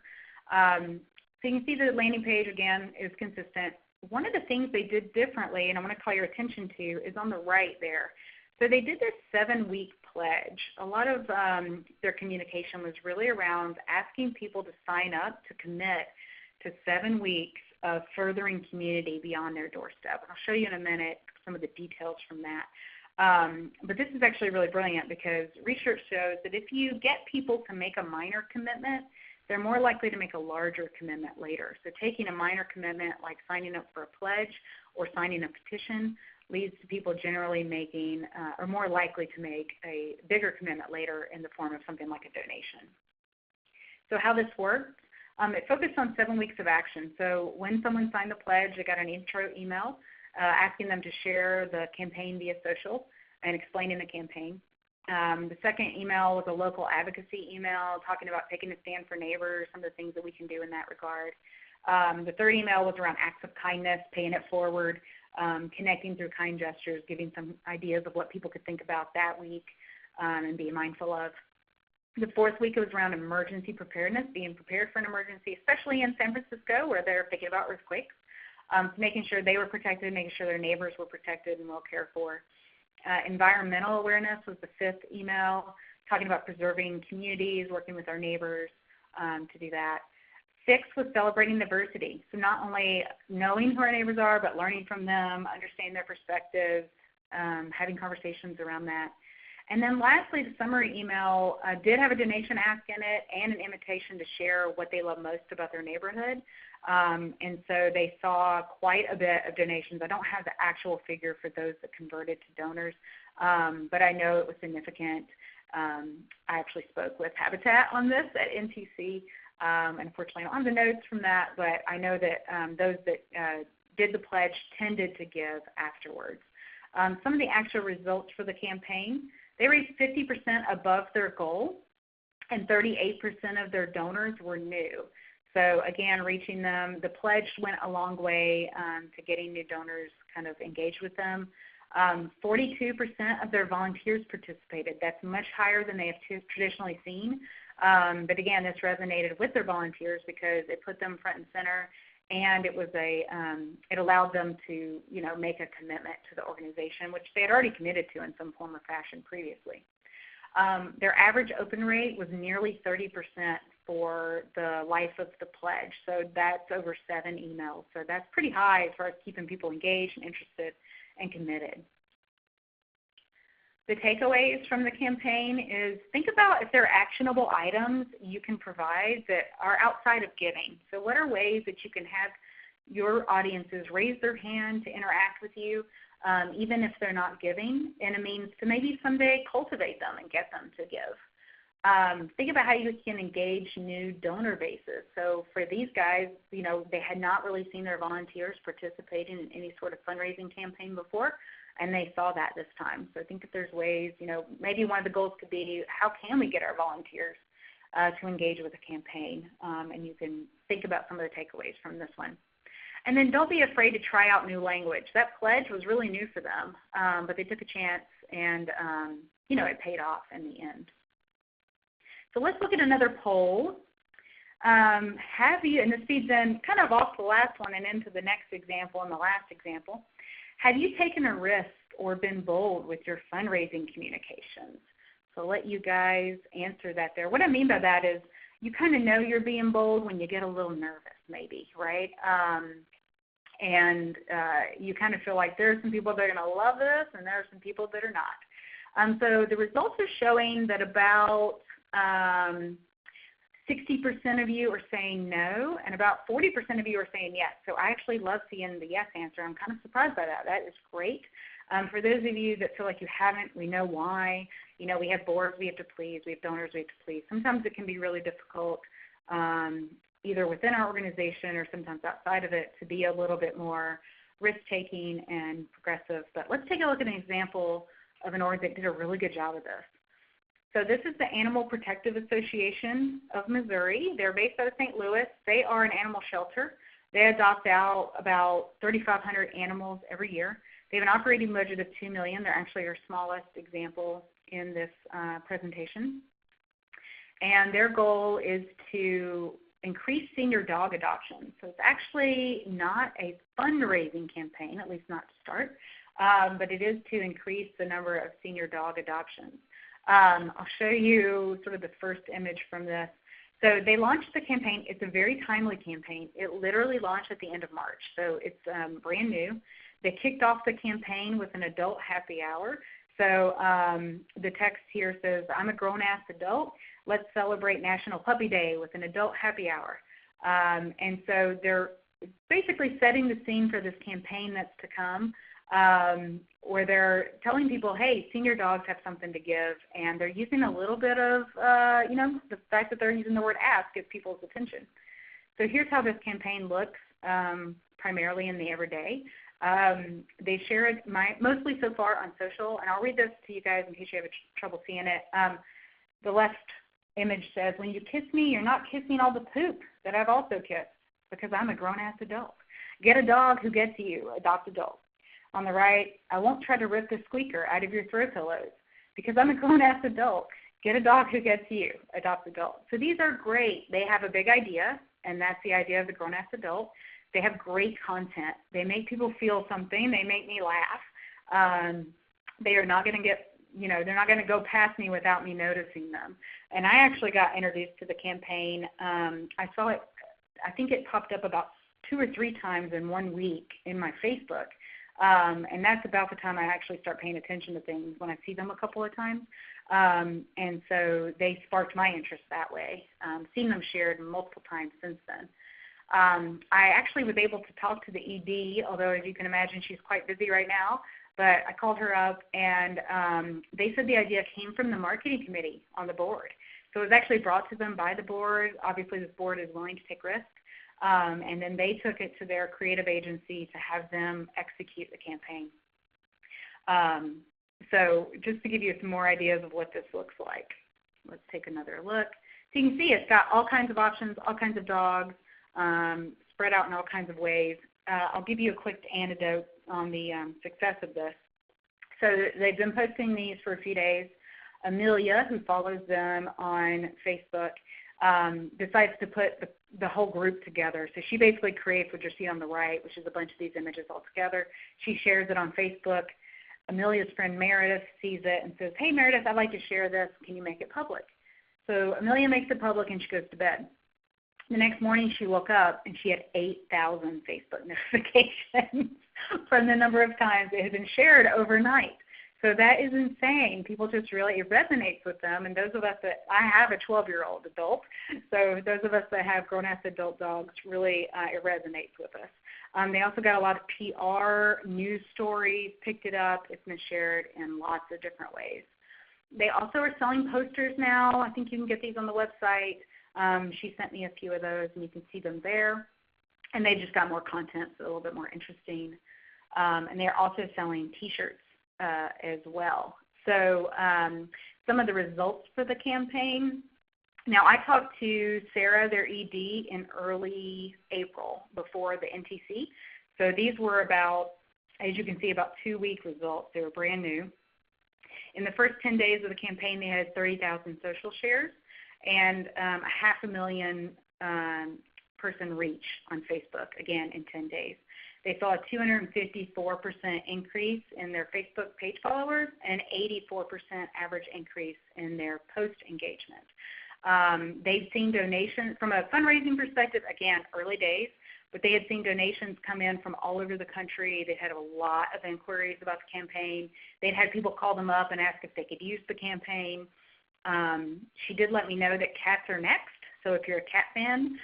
So you can see the landing page, again, is consistent. One of the things they did differently, and I want to call your attention to, is on the right there. So they did this 7-week pledge. A lot of their communication was really around asking people to sign up to commit to 7 weeks of furthering community beyond their doorstep. And I'll show you in a minute some of the details from that. But this is actually really brilliant because research shows that if you get people to make a minor commitment, they're more likely to make a larger commitment later. So taking a minor commitment like signing up for a pledge or signing a petition leads to people generally making or more likely to make a bigger commitment later in the form of something like a donation. So how this works, it focused on 7 weeks of action. So when someone signed the pledge, they got an intro email asking them to share the campaign via social and explaining the campaign. The second email was a local advocacy email talking about taking a stand for neighbors, some of the things that we can do in that regard. The third email was around acts of kindness, paying it forward, connecting through kind gestures, giving some ideas of what people could think about that week and be mindful of. The fourth week was around emergency preparedness, being prepared for an emergency, especially in San Francisco where they're thinking about earthquakes, making sure they were protected, making sure their neighbors were protected and well cared for. Environmental awareness was the fifth email, talking about preserving communities, working with our neighbors to do that. Sixth was celebrating diversity. So not only knowing who our neighbors are, but learning from them, understanding their perspectives, having conversations around that. And then lastly, the summary email did have a donation ask in it and an invitation to share what they love most about their neighborhood. And so they saw quite a bit of donations. I don't have the actual figure for those that converted to donors, but I know it was significant. I actually spoke with Habitat on this at NTC. Unfortunately, I don't have the notes from that, but I know that those that did the pledge tended to give afterwards. Some of the actual results for the campaign, they raised 50% above their goal, and 38% of their donors were new. So again, reaching them, the pledge went a long way to getting new donors kind of engaged with them. 42% of their volunteers participated. That's much higher than they have traditionally seen. But again, this resonated with their volunteers because it put them front and center, and it allowed them to make a commitment to the organization, which they had already committed to in some form or fashion previously. Their average open rate was nearly 30% for the life of the pledge. So that's over 7 emails. So that's pretty high as far as keeping people engaged and interested and committed. The takeaways from the campaign is think about if there are actionable items you can provide that are outside of giving. So what are ways that you can have your audiences raise their hand to interact with you, even if they're not giving, and a means to maybe someday cultivate them and get them to give. Think about how you can engage new donor bases. So for these guys, they had not really seen their volunteers participating in any sort of fundraising campaign before, and they saw that this time. So I think that there's ways, maybe one of the goals could be how can we get our volunteers to engage with a campaign, and you can think about some of the takeaways from this one. And then don't be afraid to try out new language. That pledge was really new for them, but they took a chance, and it paid off in the end. So let's look at another poll. And this feeds in kind of off the last one and into the next example and the last example. Have you taken a risk or been bold with your fundraising communications? So I'll let you guys answer that there. What I mean by that is you kind of know you're being bold when you get a little nervous maybe, right? And you kind of feel like there are some people that are going to love this and there are some people that are not. So the results are showing that about 60% of you are saying no, and about 40% of you are saying yes. So I actually love seeing the yes answer. I'm kind of surprised by that. That is great. For those of you that feel like you haven't, we know why. We have boards we have to please. We have donors we have to please. Sometimes it can be really difficult, either within our organization or sometimes outside of it, to be a little bit more risk-taking and progressive. But let's take a look at an example of an org that did a really good job of this. So this is the Animal Protective Association of Missouri. They're based out of St. Louis. They are an animal shelter. They adopt out about 3,500 animals every year. They have an operating budget of $2 million. They're actually our smallest example in this presentation. And their goal is to increase senior dog adoption. So it's actually not a fundraising campaign, at least not to start, but it is to increase the number of senior dog adoptions. I'll show you sort of the first image from this. So they launched the campaign. It's a very timely campaign. It literally launched at the end of March, so it's brand new. They kicked off the campaign with an adult happy hour. So the text here says, I'm a grown-ass adult. Let's celebrate National Puppy Day with an adult happy hour. And so they're basically setting the scene for this campaign that's to come, where they're telling people, hey, senior dogs have something to give, and they're using a little bit of, the fact that they're using the word ask gets people's attention. So here's how this campaign looks, primarily in the everyday. They share it mostly so far on social, and I'll read this to you guys in case you have trouble seeing it. The left image says, when you kiss me, you're not kissing all the poop that I've also kissed because I'm a grown-ass adult. Get a dog who gets you, adopt adult. On the right, I won't try to rip the squeaker out of your throw pillows because I'm a grown-ass adult. Get a dog who gets you, adopt adult. So these are great. They have a big idea, and that's the idea of the grown-ass adult. They have great content. They make people feel something. They make me laugh. They are not going to get, they're not going to go past me without me noticing them. And I actually got introduced to the campaign. I saw it, I think it popped up about 2 or 3 times in 1 week in my Facebook. And that's about the time I actually start paying attention to things, when I see them a couple of times. And so they sparked my interest that way. Seen them shared multiple times since then. I actually was able to talk to the ED, although as you can imagine she's quite busy right now, but I called her up, and they said the idea came from the marketing committee on the board. So it was actually brought to them by the board. Obviously this board is willing to take risks. And then they took it to their creative agency to have them execute the campaign. So just to give you some more ideas of what this looks like, let's take another look. So you can see it's got all kinds of options, all kinds of dogs, spread out in all kinds of ways. I'll give you a quick anecdote on the success of this. So they've been posting these for a few days. Amelia, who follows them on Facebook, decides to put the whole group together. So she basically creates what you see on the right, which is a bunch of these images all together. She shares it on Facebook. Amelia's friend Meredith sees it and says, hey, Meredith, I'd like to share this. Can you make it public? So Amelia makes it public and she goes to bed. The next morning she woke up and she had 8,000 Facebook notifications from the number of times it had been shared overnight. So that is insane. People just really, it resonates with them. And those of us that, I have a 12-year-old adult, so those of us that have grown-ass adult dogs, really it resonates with us. They also got a lot of PR, news stories, picked it up. It's been shared in lots of different ways. They also are selling posters now. I think you can get these on the website. She sent me a few of those, and you can see them there. And they just got more content, so a little bit more interesting. And they're also selling T-shirts as well. So some of the results for the campaign. Now, I talked to Sarah, their ED, in early April before the NTC. So these were about, as you can see, about 2-week results. They were brand new. In the first 10 days of the campaign, they had 30,000 social shares and 500,000 person reach on Facebook, again, in 10 days. They saw a 254% increase in their Facebook page followers and 84% average increase in their post engagement. They've seen donations from a fundraising perspective, again, early days, but they had seen donations come in from all over the country. They had a lot of inquiries about the campaign. They'd had people call them up and ask if they could use the campaign. She did let me know that cats are next, so if you're a cat fan,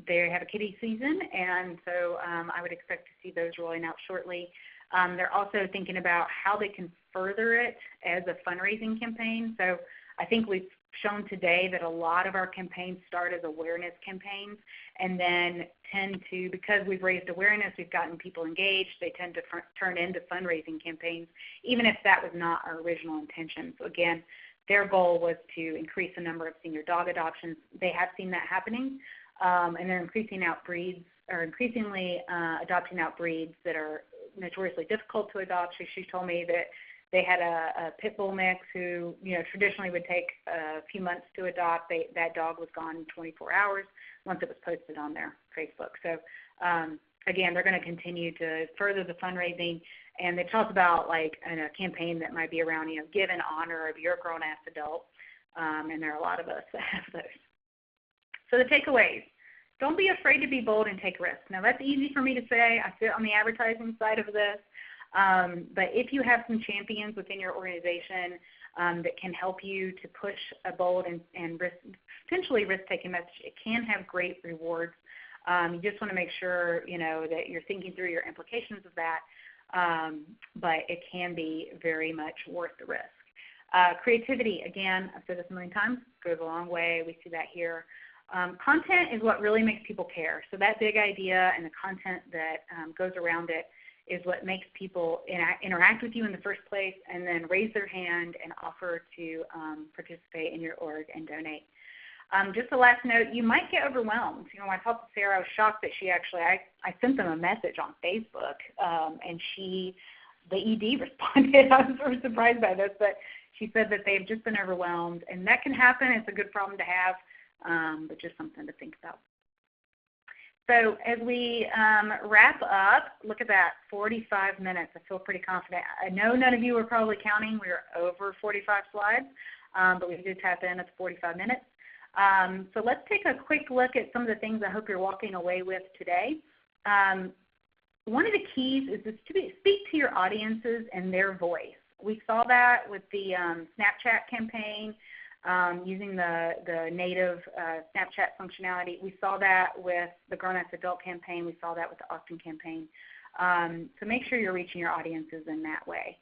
they have a kitty season, and so I would expect to see those rolling out shortly. They're also thinking about how they can further it as a fundraising campaign. So I think we've shown today that a lot of our campaigns start as awareness campaigns and then tend to, because we've raised awareness, we've gotten people engaged, they tend to turn into fundraising campaigns, even if that was not our original intention. So again, their goal was to increase the number of senior dog adoptions. They have seen that happening, and they're increasingly adopting out breeds that are notoriously difficult to adopt. She told me that they had a pit bull mix who, traditionally would take a few months to adopt. That dog was gone in 24 hours once it was posted on their Facebook. So again, they're going to continue to further the fundraising. And they talked about a campaign that might be around, give in honor of your grown-ass adult. And there are a lot of us that have those. So the takeaways. Don't be afraid to be bold and take risks. Now, that's easy for me to say. I sit on the advertising side of this. But if you have some champions within your organization that can help you to push a bold and potentially risk-taking message, it can have great rewards. You just want to make sure, that you're thinking through your implications of that. But it can be very much worth the risk. Creativity, again, I've said this a million times, goes a long way. We see that here. Content is what really makes people care. So that big idea and the content that goes around it is what makes people interact with you in the first place and then raise their hand and offer to participate in your org and donate. Just a last note, you might get overwhelmed. When I talked to Sarah, I was shocked that she actually, I sent them a message on Facebook, and the ED responded. I was sort of surprised by this, but she said that they've just been overwhelmed, and that can happen. It's a good problem to have, but just something to think about. So as we wrap up, look at that, 45 minutes. I feel pretty confident. I know none of you were probably counting. We were over 45 slides, but we did tap in at the 45 minutes. So let's take a quick look at some of the things I hope you're walking away with today. One of the keys is to speak to your audiences and their voice. We saw that with the Snapchat campaign, using the native Snapchat functionality. We saw that with the Grown-Ass Adult campaign. We saw that with the Austin campaign. So make sure you're reaching your audiences in that way.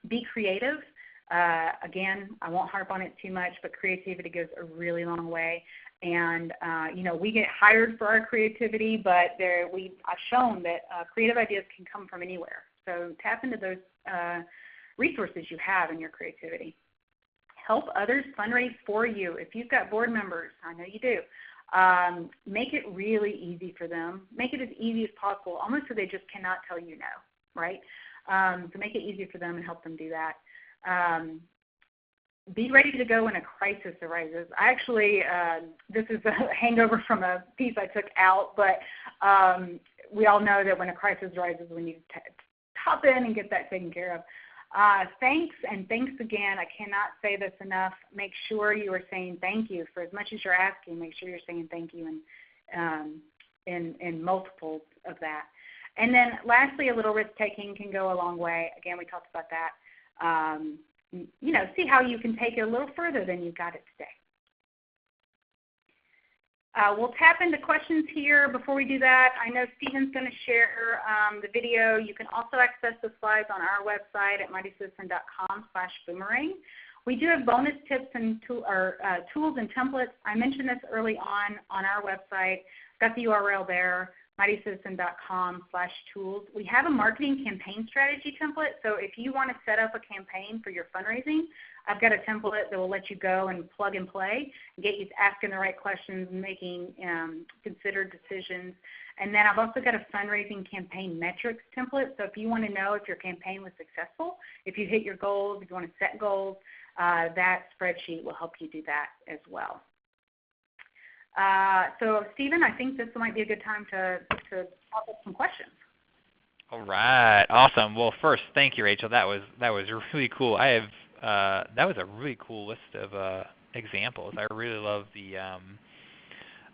Be creative. Again, I won't harp on it too much, but creativity goes a really long way. And, we get hired for our creativity, but I've shown that creative ideas can come from anywhere. So tap into those resources you have in your creativity. Help others fundraise for you. If you've got board members, I know you do, make it really easy for them. Make it as easy as possible, almost so they just cannot tell you no, right? So make it easy for them and help them do that. Be ready to go when a crisis arises. I actually, this is a hangover from a piece I took out, but we all know that when a crisis arises, we need to hop in and get that taken care of. Thanks, and thanks again. I cannot say this enough. Make sure you are saying thank you. For as much as you're asking, make sure you're saying thank you in multiples of that. And then lastly, a little risk-taking can go a long way. Again, we talked about that. See how you can take it a little further than you got it today. We'll tap into questions here. Before we do that, I know Stephen's going to share the video. You can also access the slides on our website at mightycitizen.com/boomerang. We do have bonus tips and tools and templates. I mentioned this early on our website. Got the URL there, mightycitizen.com/tools. We have a marketing campaign strategy template. So if you want to set up a campaign for your fundraising, I've got a template that will let you go and plug and play and get you asking the right questions and making considered decisions. And then I've also got a fundraising campaign metrics template. So if you want to know if your campaign was successful, if you hit your goals, if you want to set goals, that spreadsheet will help you do that as well. So Stephen, I think this might be a good time to pop up some questions. All right, awesome. Well, first, thank you, Rachel. That was really cool. That was a really cool list of examples. I really love the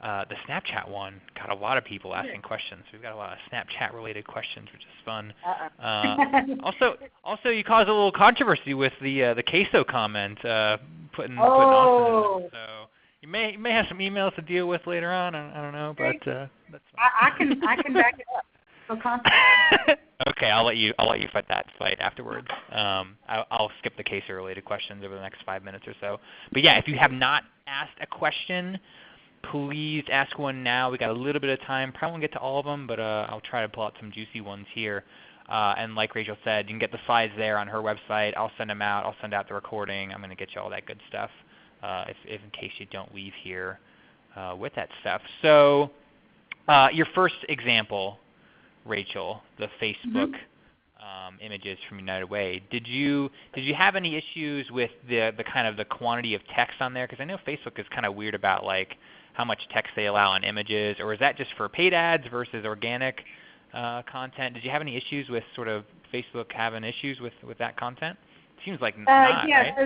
Snapchat one. Got a lot of people asking questions. We've got a lot of Snapchat related questions, which is fun. Also, you caused a little controversy with the queso comment, putting Austin in it. So you may have some emails to deal with later on. I don't know, but that's fine. I can back it up. Okay, I'll let you fight that fight afterwards. I'll skip the queso related questions over the next 5 minutes or so. But yeah, if you have not asked a question, please ask one now. We got a little bit of time. Probably won't get to all of them, but I'll try to pull out some juicy ones here. And like Rachel said, you can get the slides there on her website. I'll send them out. I'll send out the recording. I'm going to get you all that good stuff if in case you don't leave here with that stuff. So your first example, Rachel, the Facebook images from United Way. Did you have any issues with the kind of the quantity of text on there? Because I know Facebook is kind of weird about like how much text they allow on images, or is that just for paid ads versus organic content? Did you have any issues with sort of Facebook having issues with that content? It seems like not, yeah, right? So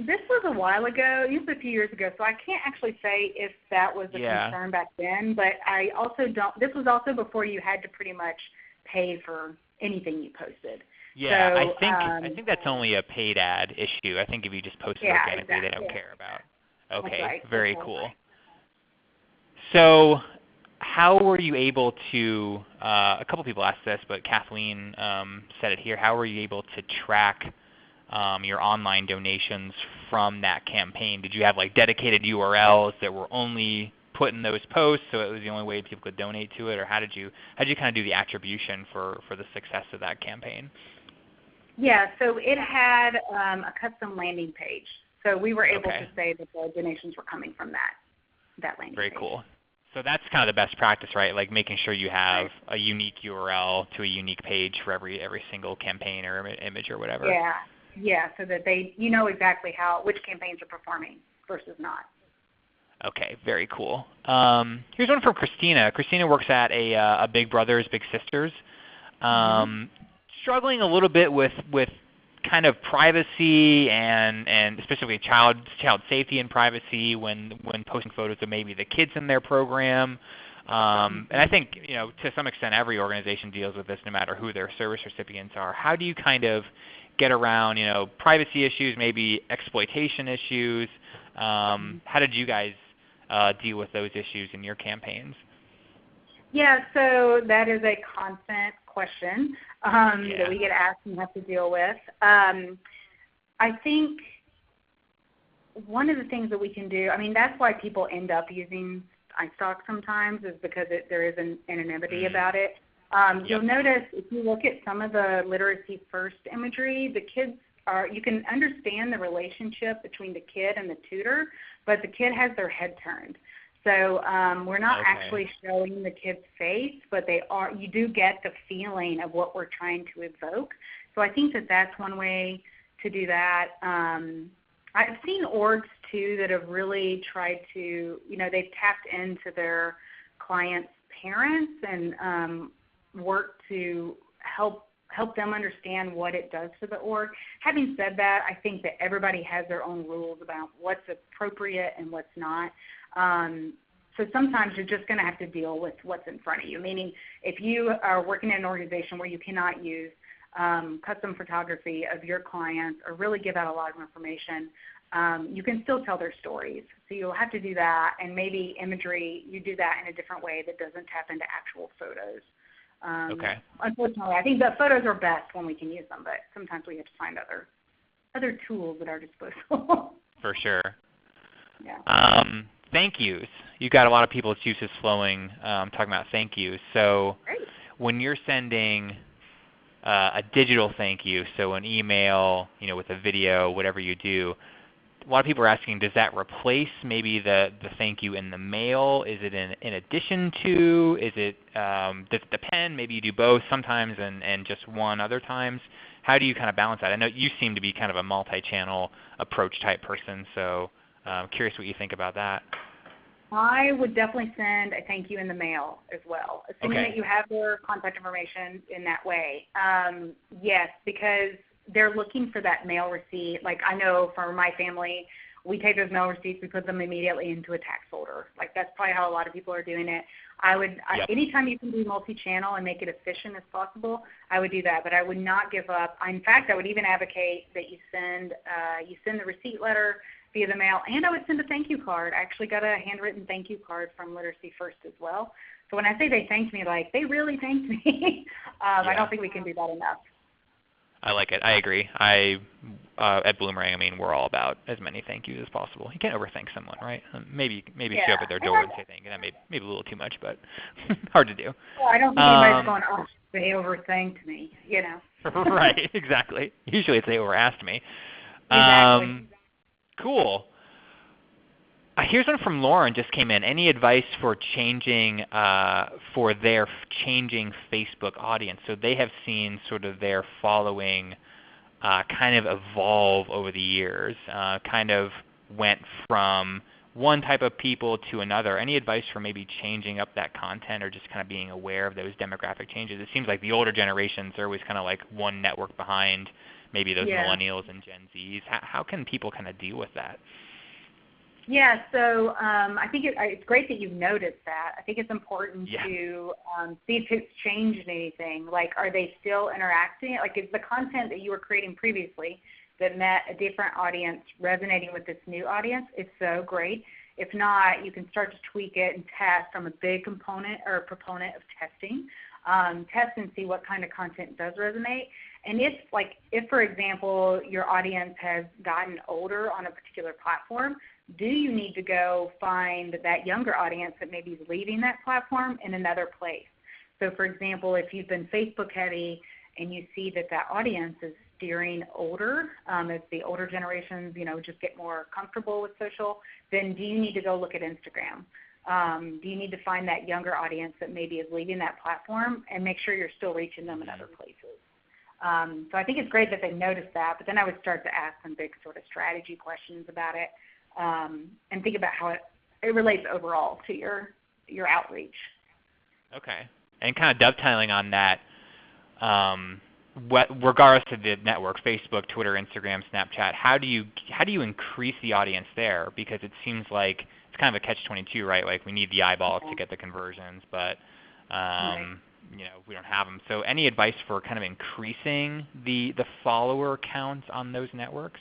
this was a while ago. This was a few years ago, so I can't actually say if that was a concern back then. But I also don't. This was also before you had to pretty much pay for anything you posted. Yeah, so, I think that's only a paid ad issue. I think if you just post it organically, they don't care about. Okay, right. very cool. So how were you able to, a couple people asked this, but Kathleen said it here, how were you able to track your online donations from that campaign? Did you have like dedicated URLs that were only put in those posts, so it was the only way people could donate to it, or how did you kind of do the attribution for the success of that campaign? Yeah, so it had a custom landing page, so we were able to say that the donations were coming from that landing page. Very cool. So that's kind of the best practice, right? Like making sure you have a unique URL to a unique page for every single campaign or image or whatever. Yeah, so that you know exactly which campaigns are performing versus not. Okay, very cool. Here's one from Christina. Christina works at a Big Brothers Big Sisters. Struggling a little bit with kind of privacy and specifically child safety and privacy when posting photos of maybe the kids in their program. And I think to some extent every organization deals with this no matter who their service recipients are. How do you kind of get around privacy issues, maybe exploitation issues? How did you guys deal with those issues in your campaigns? Yeah, so that is a constant question that we get asked and have to deal with. I think one of the things that we can do, that's why people end up using iStock sometimes, is because there is an anonymity about it. You'll notice if you look at some of the literacy first imagery, the kids you can understand the relationship between the kid and the tutor, but the kid has their head turned. So we're not actually showing the kid's face, but you do get the feeling of what we're trying to evoke. So I think that that's one way to do that. I've seen orgs too that have really tried to, they've tapped into their clients' parents and work to help them understand what it does to the org. Having said that, I think that everybody has their own rules about what's appropriate and what's not. So sometimes you're just going to have to deal with what's in front of you, meaning if you are working in an organization where you cannot use custom photography of your clients or really give out a lot of information, you can still tell their stories. So you'll have to do that, and maybe imagery, you do that in a different way that doesn't tap into actual photos. Unfortunately, I think the photos are best when we can use them, but sometimes we have to find other tools at our disposal. For sure. Yeah. Thank yous. You've got a lot of people's juices flowing talking about thank yous. So when you're sending a digital thank you, so an email, with a video, whatever you do, a lot of people are asking, does that replace maybe the thank you in the mail? Is it in addition to? Is it does it depend? Maybe you do both sometimes and just one other times. How do you kind of balance that? I know you seem to be kind of a multi-channel approach type person, so I'm curious what you think about that. I would definitely send a thank you in the mail as well, assuming that you have their contact information in that way. Yes, because they're looking for that mail receipt. Like I know for my family, we take those mail receipts, we put them immediately into a tax folder. Like that's probably how a lot of people are doing it. Anytime you can do multi-channel and make it efficient as possible, I would do that. But I would not give up. In fact, I would even advocate that you send the receipt letter via the mail, and I would send a thank you card. I actually got a handwritten thank you card from Literacy First as well. So when I say they thanked me, like they really thanked me. I don't think we can do that enough. I like it. I agree. At Bloomerang, we're all about as many thank yous as possible. You can't overthink someone, right? Maybe show up at their door and say thank you. That may be a little too much, but hard to do. Well, I don't think anybody's going, oh, they overthanked me, Right, exactly. Usually it's they overasked me. Exactly. Cool. Here's one from Lauren, just came in. Any advice for their changing Facebook audience? So they have seen sort of their following kind of evolve over the years, kind of went from one type of people to another. Any advice for maybe changing up that content or just kind of being aware of those demographic changes? It seems like the older generations are always kind of like one network behind maybe those millennials and Gen Zs. How can people kind of deal with that? Yeah, so I think it's great that you've noticed that. I think it's important to see if it's changed anything. Like, are they still interacting? Like, is the content that you were creating previously that met a different audience resonating with this new audience? If so, great. If not, you can start to tweak it and test. I'm a big component or proponent of testing. Test and see what kind of content does resonate. And if, for example, your audience has gotten older on a particular platform, do you need to go find that younger audience that maybe is leaving that platform in another place? So, for example, if you've been Facebook heavy and you see that audience is steering older, as the older generations, just get more comfortable with social, then do you need to go look at Instagram? Do you need to find that younger audience that maybe is leaving that platform and make sure you're still reaching them in other places? So I think it's great that they noticed that, but then I would start to ask some big sort of strategy questions about it. And think about how it relates overall to your outreach. Okay. And kind of dovetailing on that, regardless of the network, Facebook, Twitter, Instagram, Snapchat, how do you increase the audience there? Because it seems like it's kind of a catch-22, right? Like we need the eyeballs to get the conversions, but we don't have them. So any advice for kind of increasing the follower count on those networks?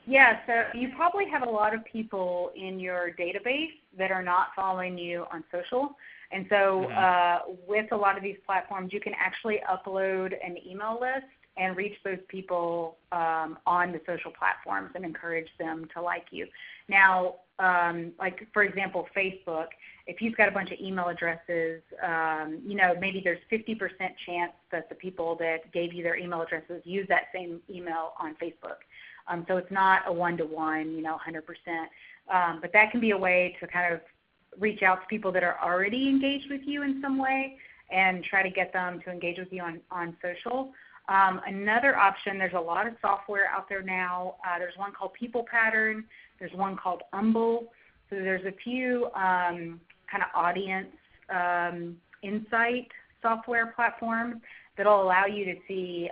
Yeah, so you probably have a lot of people in your database that are not following you on social, And so with a lot of these platforms, you can actually upload an email list and reach those people on the social platforms and encourage them to like you. Now, like for example, Facebook, if you've got a bunch of email addresses, maybe there's 50% chance that the people that gave you their email addresses use that same email on Facebook. So it's not a one-to-one, 100%. But that can be a way to kind of reach out to people that are already engaged with you in some way and try to get them to engage with you on social. Another option, there's a lot of software out there now. There's one called People Pattern. There's one called Umble. So there's a few kind of audience insight software platforms that will allow you to see,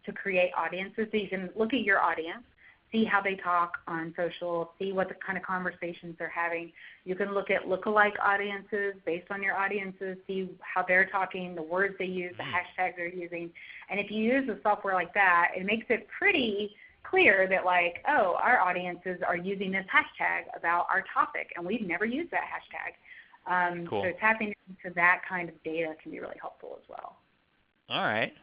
to create audiences. So you can look at your audience, see how they talk on social, see what the kind of conversations they're having. You can look at lookalike audiences based on your audiences, see how they're talking, the words they use, the hashtags they're using. And if you use a software like that, it makes it pretty clear that like, oh, our audiences are using this hashtag about our topic, and we've never used that hashtag. Cool. So tapping into that kind of data can be really helpful as well. All right.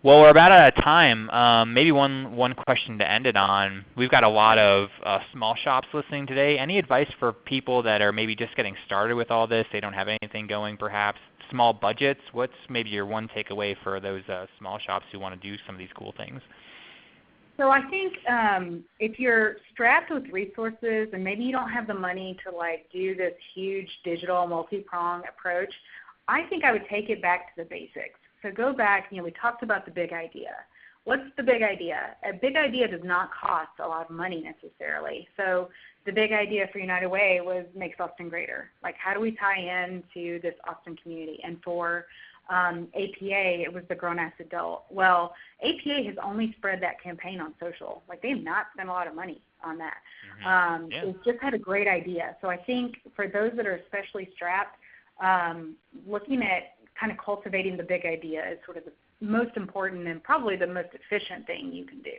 Well, we're about out of time. Maybe one question to end it on. We've got a lot of small shops listening today. Any advice for people that are maybe just getting started with all this? They don't have anything going perhaps. Small budgets. What's maybe your one takeaway for those small shops who want to do some of these cool things? So I think if you're strapped with resources and maybe you don't have the money to like do this huge digital multi-prong approach, I think I would take it back to the basics. So go back, we talked about the big idea. What's the big idea? A big idea does not cost a lot of money necessarily. So the big idea for United Way was Makes Austin Greater. Like how do we tie in to this Austin community? And for APA, it was the grown-ass adult. Well, APA has only spread that campaign on social. Like they have not spent a lot of money on that. It's just had a great idea. So I think for those that are especially strapped, looking at kind of cultivating the big idea is sort of the most important and probably the most efficient thing you can do.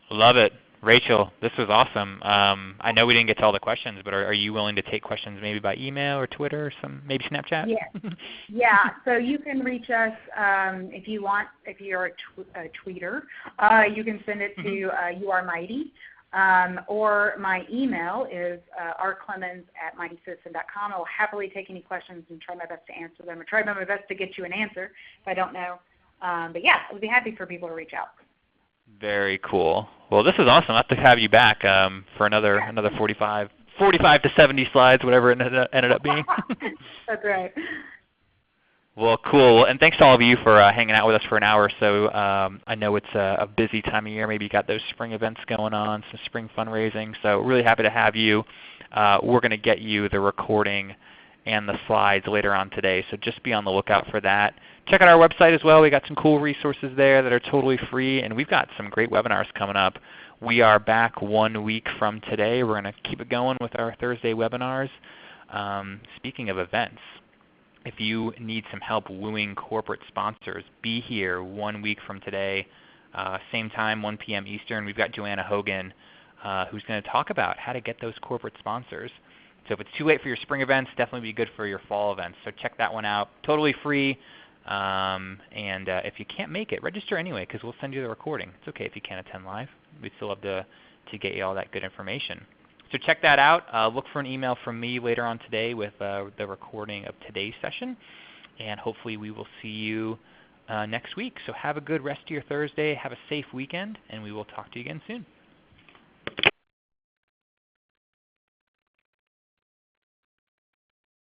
Love it. Rachel, this was awesome. I know we didn't get to all the questions, but are you willing to take questions maybe by email or Twitter or maybe Snapchat? Yeah. So you can reach us if you want. If you're a tweeter, you can send it to You Are Mighty. Or my email is rclemens@mightysystem.com. I will happily take any questions and try my best to answer them, or try my best to get you an answer if I don't know. But yeah, I would be happy for people to reach out. Very cool. Well, this is awesome. I'll have to have you back for another 45 to 70 slides, whatever it ended up being. That's right. Well, cool. And thanks to all of you for hanging out with us for an hour or so. I know it's a busy time of year. Maybe you got those spring events going on, some spring fundraising. So really happy to have you. We're going to get you the recording and the slides later on today. So just be on the lookout for that. Check out our website as well. We got some cool resources there that are totally free. And we've got some great webinars coming up. We are back 1 week from today. We're going to keep it going with our Thursday webinars. Speaking of events, if you need some help wooing corporate sponsors, be here 1 week from today, same time, 1 p.m. Eastern. We've got Joanna Hogan who's going to talk about how to get those corporate sponsors. So if it's too late for your spring events, definitely be good for your fall events. So check that one out. Totally free. And if you can't make it, register anyway because we'll send you the recording. It's okay if you can't attend live. We'd still love to get you all that good information. So check that out. Look for an email from me later on today with the recording of today's session. And hopefully we will see you next week. So have a good rest of your Thursday. Have a safe weekend. And we will talk to you again soon.